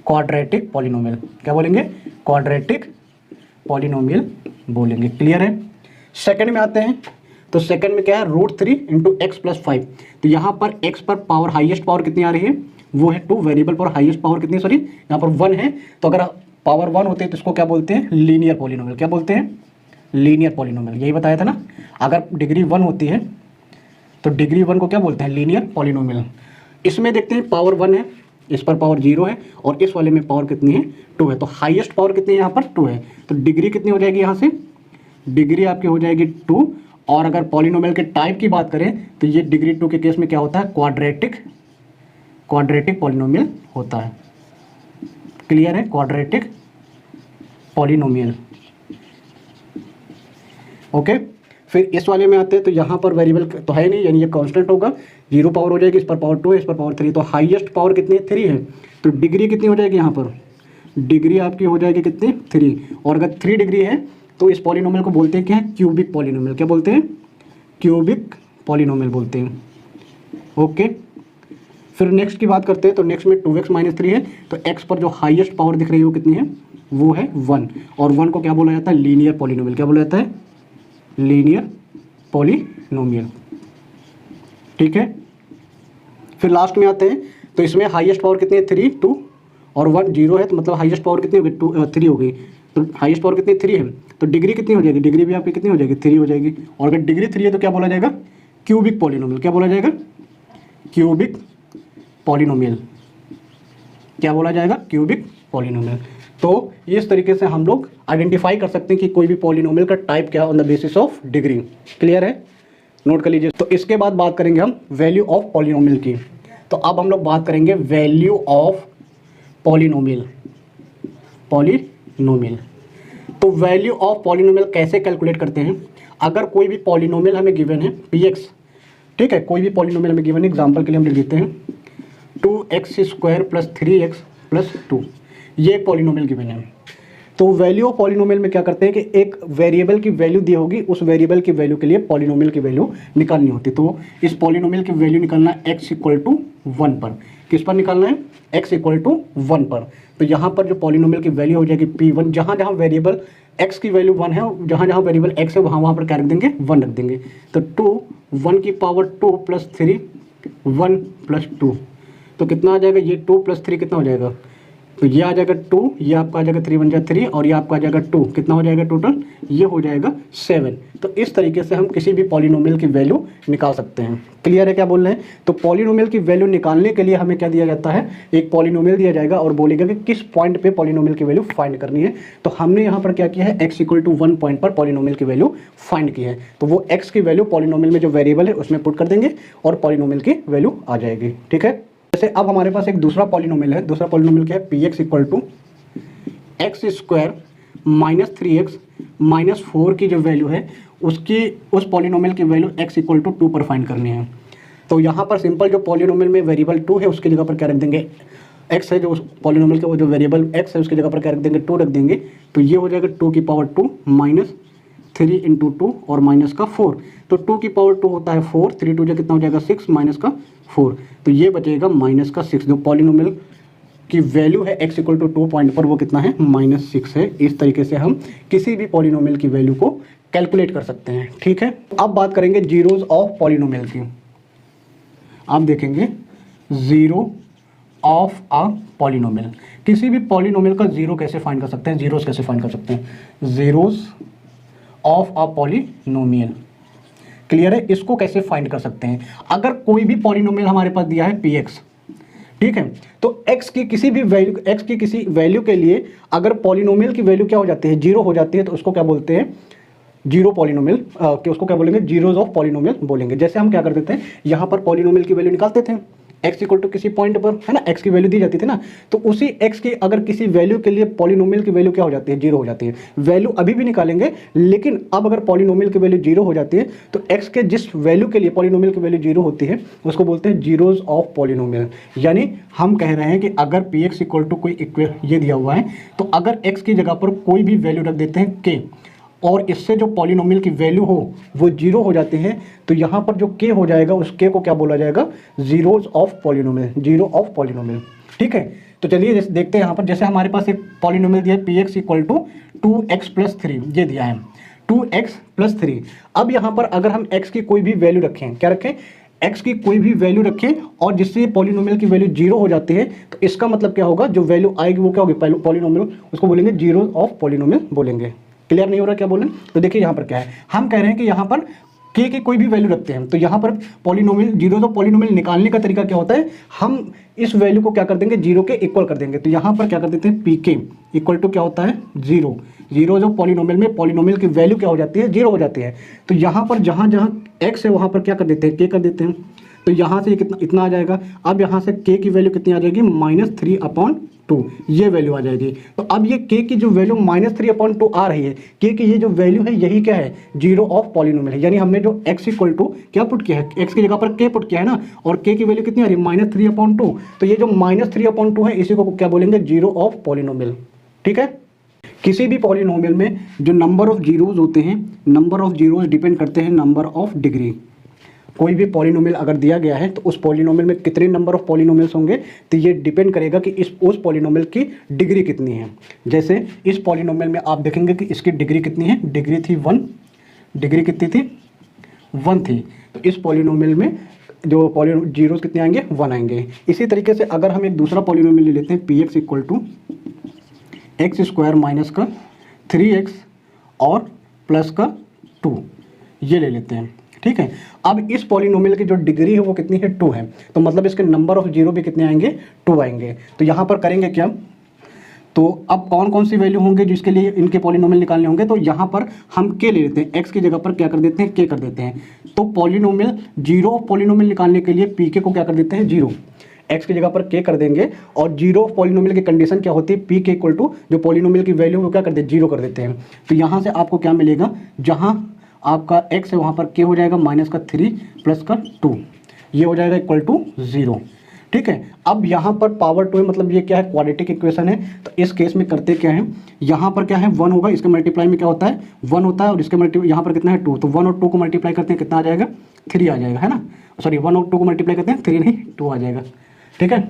क्वाड्रेटिक पॉलिनोमियल। क्या बोलेंगे, क्वाड्रेटिक पॉलिनोमियल बोलेंगे। क्लियर है। सेकंड में आते हैं। तो सेकंड में क्या है, √3 इंटू एक्स प्लस 5। तो यहाँ पर x पर पावर हाईएस्ट पावर कितनी आ रही है, वो है 2। वेरिएबल पर हाईएस्ट पावर कितनी, सॉरी यहाँ पर 1 है। तो अगर पावर 1 होती है तो इसको क्या बोलते हैं, लीनियर पॉलिनोमियल। क्या बोलते हैं, लीनियर पॉलिनोमियल। यही बताया था ना, अगर डिग्री 1 होती है तो डिग्री 1 को क्या बोलते हैं, लीनियर पॉलिनोमियल। इसमें देखते हैं पावर 1 है, इस पर पावर 0 है, और इस वाले में पावर कितनी है, 2 है। तो हाईएस्ट पावर कितनी है यहाँ पर, 2 है। तो डिग्री कितनी हो जाएगी यहाँ से, डिग्री आपकी हो जाएगी 2। और अगर पॉलिनोमियल के टाइप की बात करें तो ये डिग्री 2 के केस में क्या होता है, क्वाड्रेटिक पॉलिनोमियल होता है। क्लियर है, क्वाड्रेटिक पॉलिनोमियल। ओके, फिर इस वाले में आते हैं। तो यहाँ पर वेरिएबल तो है नहीं, यानी ये कांस्टेंट होगा, 0 पावर हो जाएगी, इस पर पावर 2 है, इस पर पावर 3। तो हाईएस्ट पावर कितनी है, 3 है। तो डिग्री कितनी हो जाएगी यहाँ पर, डिग्री आपकी हो जाएगी कितनी, 3। और अगर 3 डिग्री है तो इस पॉलिनोमियल को बोलते हैं क्या है, क्यूबिक पॉलिनोमियल। क्या बोलते हैं, क्यूबिक पॉलिनोमियल बोलते हैं। ओके, फिर नेक्स्ट की बात करते हैं। तो नेक्स्ट में 2x माइनस 3 है। तो x पर जो हाईएस्ट पावर दिख रही है वो कितनी है, वो है 1। और 1 को क्या बोला जाता है, लीनियर पॉलिनोमियल। क्या बोला जाता है, लीनियर पॉलिनोमियल। ठीक है, फिर लास्ट में आते हैं। तो इसमें हाईएस्ट पावर कितनी है, 3, 2 और 1 0 है। तो मतलब हाईएस्ट पावर कितनी होगी, 3 हो गई। तो हाईएस्ट पावर कितनी, 3 है। तो डिग्री कितनी हो जाएगी, डिग्री भी आपकी कितनी हो जाएगी, 3 हो जाएगी। और अगर डिग्री 3 है तो क्या बोला जाएगा, क्यूबिक पॉलिनोमियल। क्या बोला जाएगा, क्यूबिक पॉलिनोमियल। क्या बोला जाएगा, क्यूबिक पॉलिनोमियल। तो इस तरीके से हम लोग आइडेंटिफाई कर सकते हैं कि कोई भी पॉलिनोमियल का टाइप क्या है on the basis of degree. Clear है, नोट कर लीजिए। तो इसके बाद बात करेंगे हम वैल्यू ऑफ पॉलिनोमियल की। तो अब हम लोग बात करेंगे वैल्यू ऑफ पॉलिनोमियल। तो वैल्यू ऑफ पॉलिनोमियल कैसे कैलकुलेट करते हैं, अगर कोई भी पॉलिनोमियल हमें गिवन है px, ठीक है, कोई भी पॉलिनोमियल हमें गिवन है, एग्जांपल के लिए हम लिख देते हैं 2x square plus 3x plus 2, ये एक पॉलिनोमियल गिवन है। तो वैल्यू ऑफ पॉलिनोमियल में क्या करते हैं कि एक वेरिएबल की वैल्यू दी होगी, उस वेरिएबल की वैल्यू के लिए पॉलिनोमियल की वैल्यू निकालनी होती है। तो इस पॉलिनोमियल की वैल्यू निकालना है x इक्वल टू 1 पर। किस पर निकालना है, x इक्वल टू 1 पर। तो यहाँ पर जो पॉलिनोमियल की वैल्यू हो जाएगी p1, जहाँ जहाँ वेरिएबल x की वैल्यू 1 है, जहाँ जहाँ वेरिएबल x है वहाँ पर क्या रख देंगे, 1 रख देंगे। तो 2 1 की पावर 2 प्लस 3 1 प्लस 2, तो कितना आ जाएगा, ये 2 प्लस 3 कितना हो जाएगा, तो ये आ जाएगा 2, ये आपका आ जाएगा 3 1 जा 3, और ये आपका आ जाएगा 2, कितना हो जाएगा टोटल, ये हो जाएगा 7। तो इस तरीके से हम किसी भी पॉलिनोमियल की वैल्यू निकाल सकते हैं। क्लियर है क्या बोल रहे हैं। तो पॉलिनोमियल की वैल्यू निकालने के लिए हमें क्या दिया जाता है, एक पॉलिनोमियल दिया जाएगा और बोलेगा कि किस पॉइंट पे पॉलिनोमियल की वैल्यू फाइंड करनी है। तो हमने यहाँ पर क्या किया है, x इक्वल टू 1 पॉइंट पर पॉलिनोमियल की वैल्यू फाइंड की है। तो वो x की वैल्यू पॉलिनोमियल में जो वेरिएबल है उसमें पुट कर देंगे और पॉलिनोमियल की वैल्यू आ जाएगी। ठीक है, जैसे अब हमारे पास एक दूसरा पॉलिनोमियल है। दूसरा पॉलिनोमियल क्या है, px equal to x square minus 3x minus 4 की जो वैल्यू है उसकी, उस पॉलिनोमियल की वैल्यू x इक्वल टू 2 पर फाइंड करनी है। तो यहाँ पर सिंपल जो पॉलिनोमियल में वेरिएबल 2 है उसकी जगह पर क्या रख देंगे, x है, जो उस पॉलिनोमियल का वो जो वेरिएबल x है उसकी जगह पर क्या रख देंगे, 2 रख देंगे। तो ये हो जाएगा 2 की पावर 2 माइनस 3 इंटू 2 और माइनस का 4, तो 2 की पावर 2 होता है 4, 3 2 कितना हो जाएगा 6 माइनस का 4, तो ये बचेगा माइनस का 6। जो पॉलिनोमियल की वैल्यू है x इक्वल टू 2 पॉइंट पर वो कितना है -6 है। इस तरीके से हम किसी भी पॉलिनोमियल की वैल्यू को कैलकुलेट कर सकते हैं। ठीक है, अब बात करेंगे जीरोज ऑफ पॉलिनोमियल की। आप देखेंगे जीरो ऑफ अ पॉलिनोमियल, किसी भी पॉलिनोमियल का जीरो कैसे फाइंड कर सकते हैं, जीरोस कैसे फाइंड कर सकते हैं, zeros of a polynomial. Clear है, इसको कैसे फाइंड कर सकते हैं। अगर कोई भी पॉलिनोमियल हमारे पास दिया है px, ठीक है, तो x की किसी भी वैल्यू, x की किसी वैल्यू के लिए अगर पॉलिनोमियल की वैल्यू क्या हो जाती है, जीरो हो जाती है, तो उसको क्या बोलते हैं, जीरो पॉलिनोमियल, कि उसको क्या बोलेंगे, जीरोज ऑफ पॉलिनोमियल बोलेंगे। जैसे हम क्या कर देते हैं, यहाँ पर पॉलिनोमियल की वैल्यू निकालते थे x इक्वल टू किसी पॉइंट पर, है ना, x की वैल्यू दी जाती थी ना, तो उसी x की अगर किसी वैल्यू के लिए पॉलिनोमियल की वैल्यू क्या हो जाती है, जीरो हो जाती है। वैल्यू अभी भी निकालेंगे, लेकिन अब अगर पॉलिनोमियल की वैल्यू जीरो हो जाती है तो x के जिस वैल्यू के लिए पॉलिनोमियल की वैल्यू जीरो होती है उसको बोलते हैं जीरोज ऑफ पॉलिनोमियल। यानी हम कह रहे हैं कि अगर px इक्वल टू कोई ये दिया हुआ है, तो अगर x की जगह पर कोई भी वैल्यू रख देते हैं k, और इससे जो पॉलिनोमियल की वैल्यू हो वो जीरो हो जाती है, तो यहाँ पर जो k हो जाएगा उस k को क्या बोला जाएगा, zeros of polynomial, zero of polynomial. ठीक है, तो चलिए जैसे देखते हैं यहाँ पर, जैसे हमारे पास एक पॉलिनोमियल दिया है px equal to 2x plus 3, ये दिया है 2x प्लस 3। अब यहाँ पर अगर हम x की कोई भी वैल्यू रखें, क्या रखें, x की कोई भी वैल्यू रखें और जिससे पॉलिनोमियल की वैल्यू जीरो हो जाती है, तो इसका मतलब क्या होगा, जो वैल्यू आएगी वो क्या होगी, पॉलिनोमियल, उसको बोलेंगे जीरो ऑफ पॉलिनोमियल बोलेंगे। क्लियर नहीं हो रहा क्या बोलें, तो देखिए यहाँ पर क्या है, हम कह रहे हैं कि यहाँ पर k की कोई भी वैल्यू रखते हैं, तो यहाँ पर पॉलिनोमियल, जीरो ऑफ पॉलिनोमियल निकालने का तरीका क्या होता है, हम इस वैल्यू को क्या कर देंगे, जीरो के इक्वल कर देंगे। तो यहाँ पर क्या कर देते हैं, pk इक्वल टू क्या होता है, जीरो। जीरो जो पॉलिनोमियल में पॉलिनोमियल की वैल्यू क्या हो जाती है, जीरो हो जाती है। तो यहाँ पर जहाँ जहाँ x है वहाँ पर क्या कर देते हैं, k कर देते हैं, तो यहाँ से कितना, इतना आ जाएगा। अब यहाँ से k की वैल्यू कितनी आ जाएगी, -3/2, ये वैल्यू आ जाएगी। तो अब ये k की जो वैल्यू -3/2 आ रही है, k की ये जो वैल्यू है यही क्या है, जीरो ऑफ पॉलिनोमियल है। यानी हमने जो x इक्वल टू क्या पुट किया है, x की जगह पर k पुट किया है ना, और k की वैल्यू कितनी आ रही है, -3/2, तो ये जो -3/2 है इसी को क्या बोलेंगे, जीरो ऑफ पॉलिनोमियल। ठीक है, किसी भी पॉलिनोमियल में जो नंबर ऑफ जीरोज होते हैं, नंबर ऑफ जीरोज डिपेंड करते हैं नंबर ऑफ डिग्री। कोई भी पॉलिनोमियल अगर दिया गया है तो उस पॉलिनोमियल में कितने नंबर ऑफ पॉलिनोमियल्स होंगे, तो ये डिपेंड करेगा कि उस पॉलिनोमियल की डिग्री कितनी है। जैसे इस पॉलिनोमियल में आप देखेंगे कि इसकी डिग्री कितनी है, डिग्री थी 1, डिग्री कितनी थी, 1 थी। तो इस पॉलिनोमियल में जो जीरोस कितने आएंगे, 1 आएंगे। इसी तरीके से अगर हम एक दूसरा पॉलिनोमियल ले लेते हैं, px equal to x square minus का 3x और प्लस का 2, ये ले लेते हैं। ठीक है, अब इस पॉलिनोमियल की जो डिग्री है वो कितनी है, 2 है, तो मतलब इसके नंबर ऑफ जीरो भी कितने आएंगे, 2 आएंगे। तो यहाँ पर करेंगे क्या, तो अब कौन कौन सी वैल्यू होंगे जिसके लिए इनके पॉलिनोमियल निकालने होंगे, तो यहाँ पर हम k ले लेते हैं, x की जगह पर क्या कर देते हैं, k कर देते हैं। तो पॉलिनोमियल, जीरो ऑफ पॉलिनोमियल निकालने के लिए pk को क्या कर देते हैं, जीरो, x की जगह पर k कर देंगे। और जीरो ऑफ पॉलिनोमियल की कंडीशन क्या होती है, pk इक्वल टू जो पॉलिनोमियल की वैल्यू वो क्या कर देते हैं, जीरो कर देते हैं। तो यहाँ से आपको क्या मिलेगा, जहाँ आपका x है वहाँ पर k हो जाएगा -3 प्लस का 2, ये हो जाएगा इक्वल टू 0। ठीक है, अब यहाँ पर पावर 2 है, मतलब ये क्या है, क्वाड्रेटिक इक्वेशन है। तो इस केस में करते क्या है, यहाँ पर क्या है, 1 होगा, इसके मल्टीप्लाई में क्या होता है, 1 होता है, और इसके मल्टीप्लाई यहाँ पर कितना है, 2, तो 1 और 2 को मल्टीप्लाई करते हैं, कितना आ जाएगा, 3 आ जाएगा, है ना, सॉरी 1 और 2 को मल्टीप्लाई करते हैं, 3 नहीं 2 आ जाएगा। ठीक है,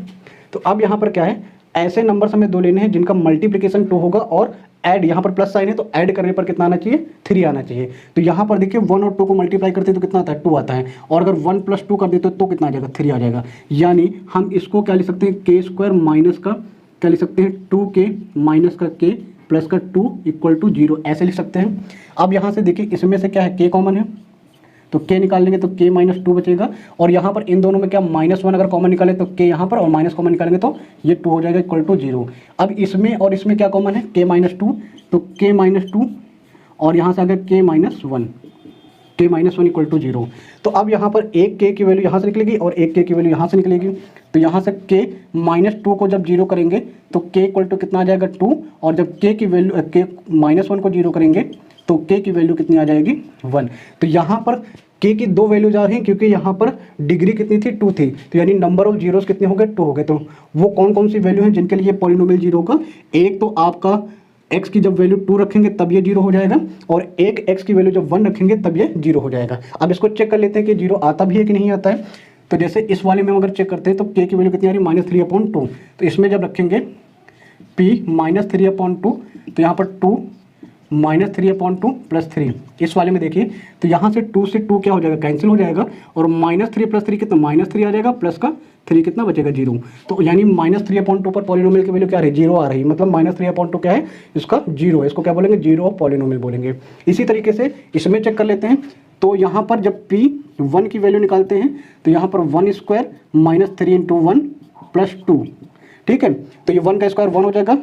तो अब यहाँ पर क्या है, ऐसे नंबर हमें 2 लेने हैं जिनका मल्टीप्लिकेशन 2 होगा और ऐड, यहाँ पर प्लस साइन है तो ऐड करने पर कितना आना चाहिए, 3 आना चाहिए। तो यहाँ पर देखिए 1 और 2 को मल्टीप्लाई करते हैं तो कितना आता है, 2 आता है, और अगर 1 + 2 कर देते तो कितना आ जाएगा, 3 आ जाएगा। यानी हम इसको क्या लिख सकते हैं, k² माइनस का क्या लिख सकते हैं, 2k माइनस का k प्लस का 2 इक्वल टू 0, ऐसे लिख सकते हैं। अब यहाँ से देखिए इसमें से क्या है, k कॉमन है, तो k निकाल लेंगे तो k -2 बचेगा, और यहाँ पर इन दोनों में क्या -1 अगर कॉमन निकाले तो k यहाँ पर, और माइनस कॉमन निकालेंगे तो ये 2 हो जाएगा इक्वल टू 0। अब इसमें और इसमें क्या कॉमन है, k -2, तो k -2 और यहाँ से अगर k -1 इक्वल टू 0। तो अब यहाँ पर एक k की वैल्यू यहाँ से निकलेगी और एक k की वैल्यू यहाँ से निकलेगी। तो यहाँ से k -2 को जब 0 करेंगे तो k इक्वल टू कितना आ जाएगा, 2, और जब k की वैल्यू k -1 को 0 करेंगे तो k की वैल्यू कितनी आ जाएगी, 1। तो यहाँ पर k की 2 वैल्यूज आ रही हैं क्योंकि यहाँ पर डिग्री कितनी थी, 2 थी, तो यानी नंबर ऑफ जीरोस कितने हो गए, 2 हो गए। तो वो कौन कौन सी वैल्यू हैं जिनके लिए पॉलिनोमियल जीरो होगा, एक तो आपका x की जब वैल्यू 2 रखेंगे तब ये 0 हो जाएगा, और एक x की वैल्यू जब 1 रखेंगे तब ये 0 हो जाएगा। अब इसको चेक कर लेते हैं कि 0 आता भी है कि नहीं आता है। तो जैसे इस वाले में अगर चेक करते हैं तो k की वैल्यू कितनी आ रही है, -3/2। तो इसमें जब रखेंगे p -3/2, तो यहाँ पर 2 -3/2 + 3, इस वाले में देखिए तो यहाँ से 2 से 2 क्या हो जाएगा, कैंसिल हो जाएगा, और -3 + 3 कितना, -3 आ जाएगा, प्लस का 3 कितना बचेगा, 0। तो यानी -3/2 पर पॉलिनोमियल की वैल्यू क्या आ रही है, 0 आ रही है। मतलब -3/2 क्या है, इसका 0 है। इसको क्या बोलेंगे, 0 ऑफ पॉलिनोमियल बोलेंगे। इसी तरीके से इसमें चेक कर लेते हैं। तो यहाँ पर जब p 1 की वैल्यू निकालते हैं तो यहाँ पर 1² -3 × 1 + 2, ठीक है। तो ये 1 का स्क्वायर 1 हो जाएगा,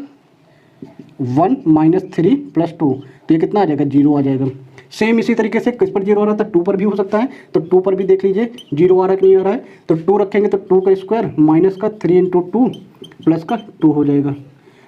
1 - 3 + 2, तो ये कितना आ जाएगा, 0 आ जाएगा। सेम इसी तरीके से किस पर 0 आ रहा था, 2 पर भी हो सकता है। तो 2 पर भी देख लीजिए 0 आ रहा है कि नहीं आ रहा है। तो 2 रखेंगे तो 2 का स्क्वायर माइनस का 3 × 2 प्लस का 2 हो जाएगा,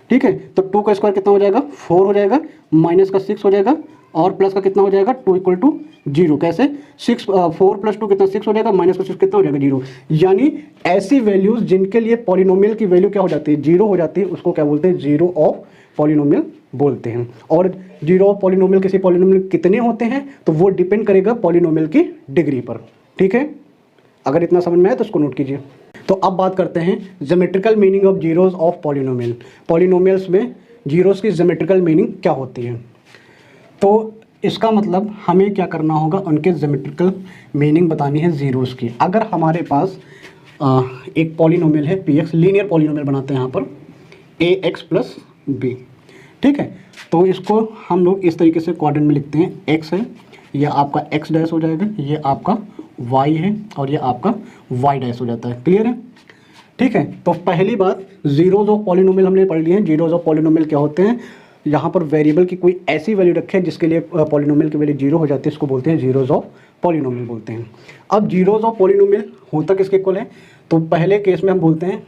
ठीक है। तो 2 का स्क्वायर कितना हो जाएगा, 4 हो जाएगा, माइनस का 6 हो जाएगा, और प्लस का कितना हो जाएगा, 2 = 0। कैसे, 4 + 2 कितना, 6 हो जाएगा, माइनस का 6 कितना हो जाएगा, 0। यानी ऐसी वैल्यूज जिनके लिए पॉलिनोमियल की वैल्यू क्या हो जाती है, 0 हो जाती है, उसको क्या बोलते हैं, 0 ऑफ पॉलिनोमियल बोलते हैं। और 0 ऑफ पॉलिनोमियल किसी पॉलिनोमियल कितने होते हैं तो वो डिपेंड करेगा पॉलिनोमियल की डिग्री पर, ठीक है। अगर इतना समझ में आए तो इसको नोट कीजिए। तो अब बात करते हैं geometrical meaning of zeros of polynomial. Polynomials में जीरोस की ज्योमेट्रिकल मीनिंग क्या होती है। तो इसका मतलब हमें क्या करना होगा, उनके ज्योमेट्रिकल मीनिंग बतानी है जीरोस की। अगर हमारे पास एक पॉलिनोमियल है px, लीनियर पॉलिनोमियल बनाते हैं यहाँ पर ax + b, ठीक है। तो इसको हम लोग इस तरीके से क्वाड्रेंट में लिखते हैं, x है, यह आपका x' हो जाएगा, ये आपका y है, और ये आपका y' हो जाता है। क्लियर है, ठीक है। तो पहली बात, जीरोज ऑफ पॉलिनोमियल हमने पढ़ लिए हैं। जीरोज ऑफ पॉलिनोमियल क्या होते हैं, यहाँ पर वेरिएबल की कोई ऐसी वैल्यू रखे जिसके लिए पॉलिनोमियल की वैल्यू 0 हो जाती है, इसको बोलते हैं जीरोज ऑफ पॉलिनोमियल बोलते हैं। अब जीरोज ऑफ पॉलिनोमियल होता किसके इक्वल है, तो पहले केस में हम बोलते हैं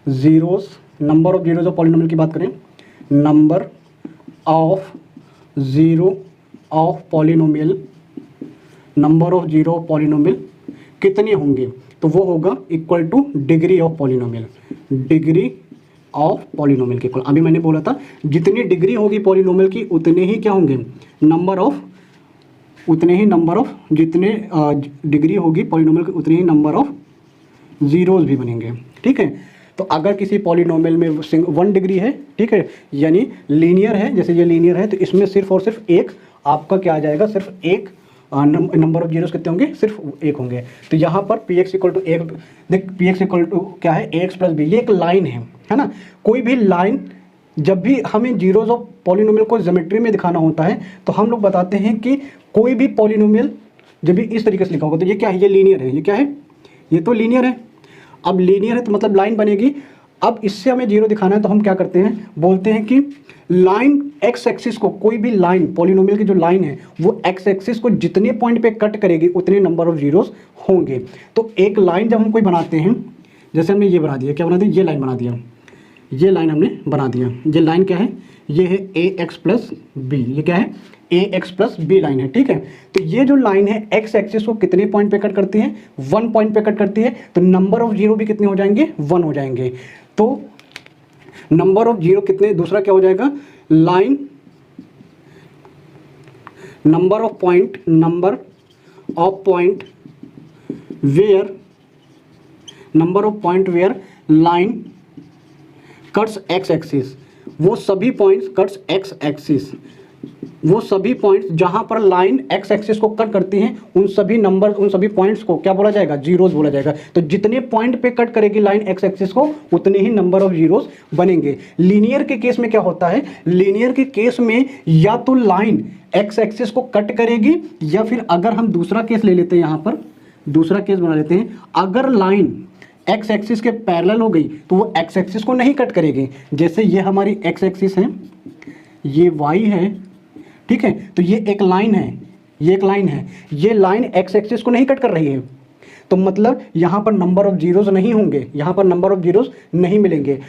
zeros, number of zeros of polynomial की बात करें, number of zero of polynomial, number of zero of polynomial कितने होंगे, तो वो होगा equal two degree of polynomial, degree of polynomial के इक्वल। अभी मैंने बोला था जितनी डिग्री होगी पॉलिनोमियल की उतने ही क्या होंगे, नंबर ऑफ, उतने ही नंबर ऑफ, जितने डिग्री होगी पॉलिनोमियल की उतने ही नंबर ऑफ जीरोज भी बनेंगे, ठीक है। तो अगर किसी पॉलिनोमियल में 1 डिग्री है, ठीक है, यानी लीनियर है, जैसे ये लीनियर है, तो इसमें सिर्फ और सिर्फ एक आपका क्या आ जाएगा, सिर्फ एक नंबर ऑफ जीरोस कितने होंगे, सिर्फ एक होंगे। तो यहाँ पर px = 1, देख px = क्या है, ax + b, ये एक लाइन है ना। कोई भी लाइन जब भी हमें जीरोस ऑफ पॉलिनोमियल को ज्योमेट्री में दिखाना होता है तो हम लोग बताते हैं कि कोई भी पॉलिनोमियल जब भी इस तरीके से लिखा होगा तो ये क्या है, ये लीनियर है, ये क्या है, ये तो लीनियर है। अब लीनियर है तो मतलब लाइन बनेगी। अब इससे हमें जीरो दिखाना है तो हम क्या करते हैं, बोलते हैं कि लाइन एक्स एक्सिस को, कोई भी लाइन पॉलिनोमियल की जो लाइन है वो एक्स एक्सिस को जितने पॉइंट पे कट करेगी उतने नंबर ऑफ जीरोस होंगे। तो एक लाइन जब हम कोई बनाते हैं, जैसे हमने ये बना दिया, क्या बना दिया, ये लाइन बना दिया, ये लाइन हमने बना दिया। ये लाइन क्या है, ये है ax + b, ये क्या है, ax + b लाइन है, ठीक है। तो ये जो लाइन है एक्स एक्सिस को कितने पॉइंट पे कट करती है, 1 पॉइंट पे कट करती है। तो नंबर ऑफ जीरो भी कितने हो जाएंगे, 1 हो जाएंगे। तो नंबर ऑफ जीरो कितने, दूसरा क्या हो जाएगा, line number of point where line cuts x axis, वो सभी पॉइंट्स कट्स एक्स एक्सिस, वो सभी पॉइंट्स जहां पर लाइन एक्स एक्सिस को कट करती हैं उन सभी पॉइंट्स को क्या बोला जाएगा, जीरोस बोला जाएगा। तो जितने पॉइंट पे कट करेगी लाइन एक्स एक्सिस को उतने ही नंबर ऑफ जीरोस बनेंगे। लीनियर के केस में क्या होता है, लीनियर के केस में या तो लाइन एक्स एक्सिस को कट करेगी, या फिर अगर हम दूसरा केस ले लेते हैं, यहाँ पर दूसरा केस बना लेते हैं, अगर लाइन एक्स एक्सिस के पैरेलल हो गई तो वो एक्स एक्सिस को नहीं कट करेगी। जैसे ये हमारी एक्स एक्सिस है, ये वाई है, ठीक है। तो ये एक लाइन है, ये एक लाइन है, ये लाइन एक्स एक्सिस को नहीं कट कर रही है, तो मतलब यहाँ पर नंबर ऑफ जीरोस नहीं होंगे, यहाँ पर नंबर ऑफ जीरोस नहीं मिलेंगे।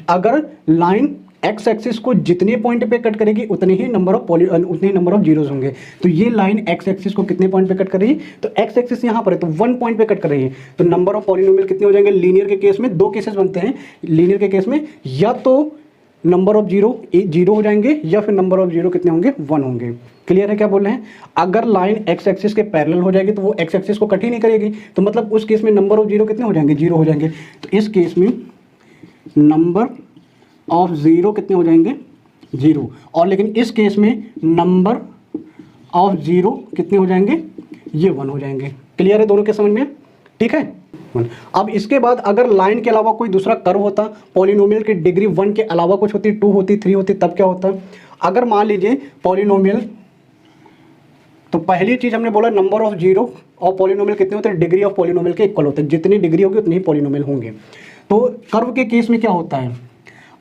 अगर लाइन एक्स एक्सिस को जितने पॉइंट पे कट करेगी उतने ही नंबर ऑफ जीरोस होंगे। तो ये लाइन एक्स एक्सिस को कितने पॉइंट पे कट कर रही है, तो एक्स एक्सिस यहाँ पर है तो 1 पॉइंट पे कट कर रही है। तो नंबर ऑफ पॉलिनोमियल कितने हो जाएंगे लीनियर के केस में, 2 केसेस बनते हैं लीनियर के केस में, या तो नंबर ऑफ जीरो हो जाएंगे या फिर नंबर ऑफ जीरो कितने होंगे 1 होंगे। क्लियर है क्या बोल रहे हैं? अगर लाइन एक्स एक्सिस के पैरेलल हो जाएगी तो वो एक्स एक्सिस को कट ही नहीं करेगी, तो मतलब उस केस में नंबर ऑफ जीरो कितने हो जाएंगे 0 हो जाएंगे। तो इस केस में नंबर ऑफ जीरो कितने हो जाएंगे 0, और लेकिन इस केस में नंबर ऑफ जीरो कितने हो जाएंगे ये 1 हो जाएंगे। क्लियर है दोनों के समझ में? ठीक है। अब इसके बाद अगर लाइन के अलावा कोई दूसरा कर्व होता, पॉलिनोमियल की डिग्री 1 के अलावा कुछ होती, 2 होती, 3 होती, तब क्या होता? अगर मान लीजिए पॉलिनोमियल, तो पहली चीज हमने बोला नंबर ऑफ जीरो और पॉलिनोमियल कितने होते हैं, डिग्री ऑफ पॉलिनोमियल के इक्वल होते हैं, जितनी डिग्री होगी उतनी ही पॉलिनोमियल होंगे। तो कर्व के केस में क्या होता है,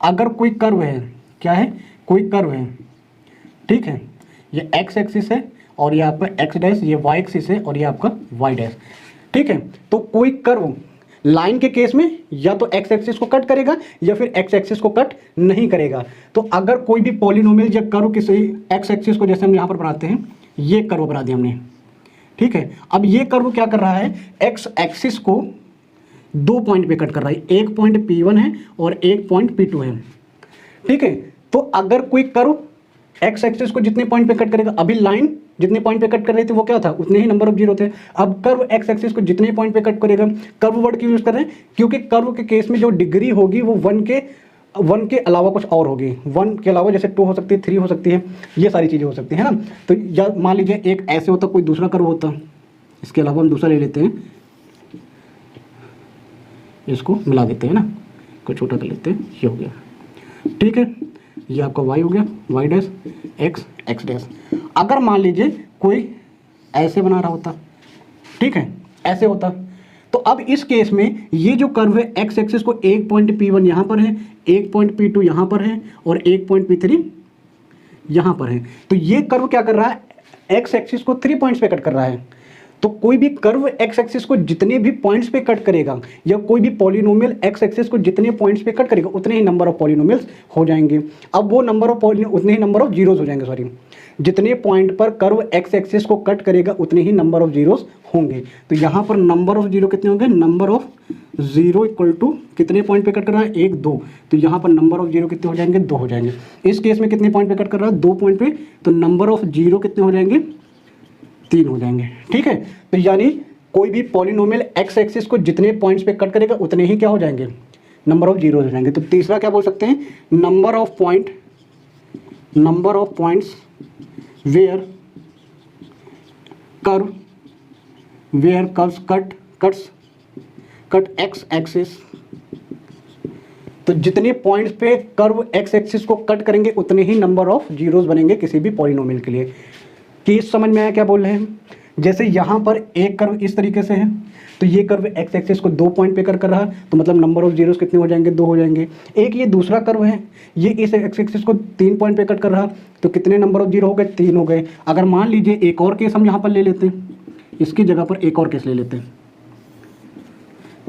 अगर कोई कर्व है, क्या है, कोई कर्व है, ठीक है, ये एक्स एक्सिस है और ये आपका एक्स डैश, ये वाई एक्सिस है और ये आपका वाई डैश, ठीक है। तो कोई कर्व लाइन के केस में या तो एक्स एक्सिस को कट करेगा या फिर एक्स एक्सिस को कट नहीं करेगा। तो अगर कोई भी पॉलिनोमियल या कर्व किसी एक्स एक्सिस को, जैसे हम यहाँ पर बनाते हैं, ये कर्व बना दिया हमने, ठीक है। अब ये कर्व क्या कर रहा है, एक्स एक्सिस को 2 पॉइंट पे कट कर रहा है, एक पॉइंट P1 है और एक पॉइंट P2 है, ठीक है। तो अगर कोई कर्व एक्स एक्सिस को जितने पॉइंट पे कट करेगा, अभी लाइन जितने पॉइंट पे कट कर रही थी वो क्या था, उतने ही नंबर ऑफ जीरो थे। अब कर्व एक्स एक्सिस को जितने पॉइंट पे कट करेगा, कर्व वर्ड क्यों यूज कर रहे हैं, क्योंकि कर्व के केस में जो डिग्री होगी वो 1 के अलावा कुछ और होगी, 1 के अलावा जैसे 2 हो सकती है, 3 हो सकती है, ये सारी चीज़ें हो सकती है ना। तो या मान लीजिए एक ऐसे होता, कोई दूसरा कर्व होता, इसके अलावा हम दूसरा ले लेते हैं, इसको मिला देते हैं ना, को छोटा कर लेते हैं, ये हो गया, ठीक है। ये आपका y हो गया, y डैश, x डैश। अगर मान लीजिए कोई ऐसे बना रहा होता, ठीक है, ऐसे होता, तो अब इस केस में ये जो कर्व है x एक्सिस को एक पॉइंट P1 यहाँ पर है, एक पॉइंट P2 यहाँ पर है और एक पॉइंट P3 यहाँ पर है। तो ये कर्व क्या कर रहा है, x एक्सिस को 3 पॉइंट्स पे कट कर रहा है। तो कोई भी कर्व x एक्सिस को जितने भी पॉइंट्स पे कट करेगा या कोई भी पॉलिनोमियल x एक्सिस को जितने पॉइंट्स पे कट करेगा उतने ही नंबर ऑफ पॉलिनोमियल्स हो जाएंगे। अब वो नंबर ऑफ उतने ही नंबर ऑफ जीरोस हो जाएंगे, सॉरी, जितने पॉइंट पर कर्व x एक्सिस को कट करेगा उतने ही नंबर ऑफ जीरोस होंगे। तो यहाँ पर नंबर ऑफ जीरो कितने होंगे, number of zero equal to कितने पॉइंट पे कट कर रहा है, 1 2, तो यहाँ पर नंबर ऑफ जीरो कितने हो जाएंगे, 2 हो जाएंगे। इस केस में कितने पॉइंट पे कट कर रहा है, 2 पॉइंट पे, तो नंबर ऑफ जीरो कितने हो जाएंगे, 3 हो जाएंगे, ठीक है। तो यानी कोई भी पॉलिनोमियल x एक्सिस को जितने पॉइंट्स पे कट करेगा उतने ही क्या हो जाएंगे, नंबर ऑफ जीरो हो जाएंगे। तो तीसरा क्या बोल सकते हैं, number of points where curves cut x axis. तो जितने पॉइंट्स पे कर्व x एक्सिस को कट करेंगे उतने ही नंबर ऑफ जीरोस बनेंगे किसी भी पॉलिनोमियल के लिए। केस समझ में आया क्या बोल रहे हैं? जैसे यहाँ पर एक कर्व इस तरीके से है, तो ये कर्व x एक्सिस को 2 पॉइंट पे कट कर रहा है, तो मतलब नंबर ऑफ जीरोस कितने हो जाएंगे, 2 हो जाएंगे। एक ये दूसरा कर्व है, ये इस x एक्सिस को 3 पॉइंट पे कट कर रहा है, तो कितने नंबर ऑफ जीरो हो गए, 3 हो गए। अगर मान लीजिए एक और केस हम यहाँ पर ले लेते हैं, इसकी जगह पर एक और केस ले लेते हैं,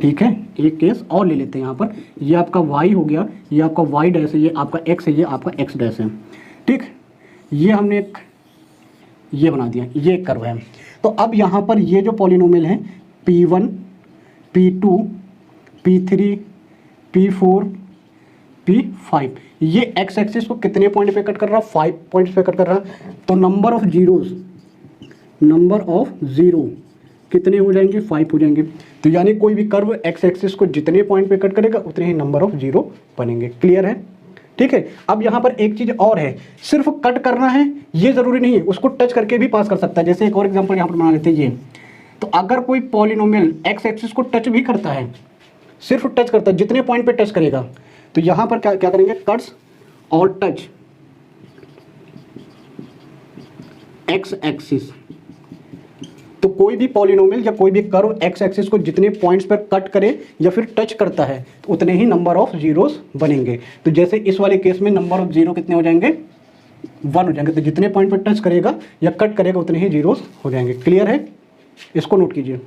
ठीक है, एक केस और ले लेते हैं। यहाँ पर ये आपका y हो गया, ये आपका y डैश है, ये आपका x है, ये आपका x डैश है, ठीक। ये हमने एक ये बना दिया, ये कर्व है। तो अब यहाँ पर ये जो पॉलिनोमियल है P1 P2 P3 P4 P5, ये x एक्सिस को कितने पॉइंट पे कट कर रहा है, 5 पॉइंट्स पे कट कर रहा है। तो नंबर ऑफ जीरो कितने हो जाएंगे, 5 हो जाएंगे। तो यानी कोई भी कर्व x एक्सिस को जितने पॉइंट पे कट करेगा उतने ही नंबर ऑफ जीरो बनेंगे। क्लियर है? ठीक है। अब यहाँ पर एक चीज और है, सिर्फ कट करना है ये जरूरी नहीं है, उसको टच करके भी पास कर सकता है। जैसे एक और एग्जांपल यहाँ पर बना लेते हैं ये, तो अगर कोई पॉलिनोमियल x एक्सिस को टच भी करता है, सिर्फ टच करता है, जितने पॉइंट पे टच करेगा, तो यहाँ पर क्या करेंगे, कट्स और टच x एक्सिस। तो कोई भी पॉलिनोमियल या कोई भी कर्व x एक्सिस को जितने पॉइंट्स पर कट करे या फिर टच करता है तो उतने ही नंबर ऑफ जीरोस बनेंगे। तो जैसे इस वाले केस में नंबर ऑफ जीरो कितने हो जाएंगे, 1 हो जाएंगे। तो जितने पॉइंट पर टच करेगा या कट करेगा उतने ही जीरोस हो जाएंगे। क्लियर है? इसको नोट कीजिए।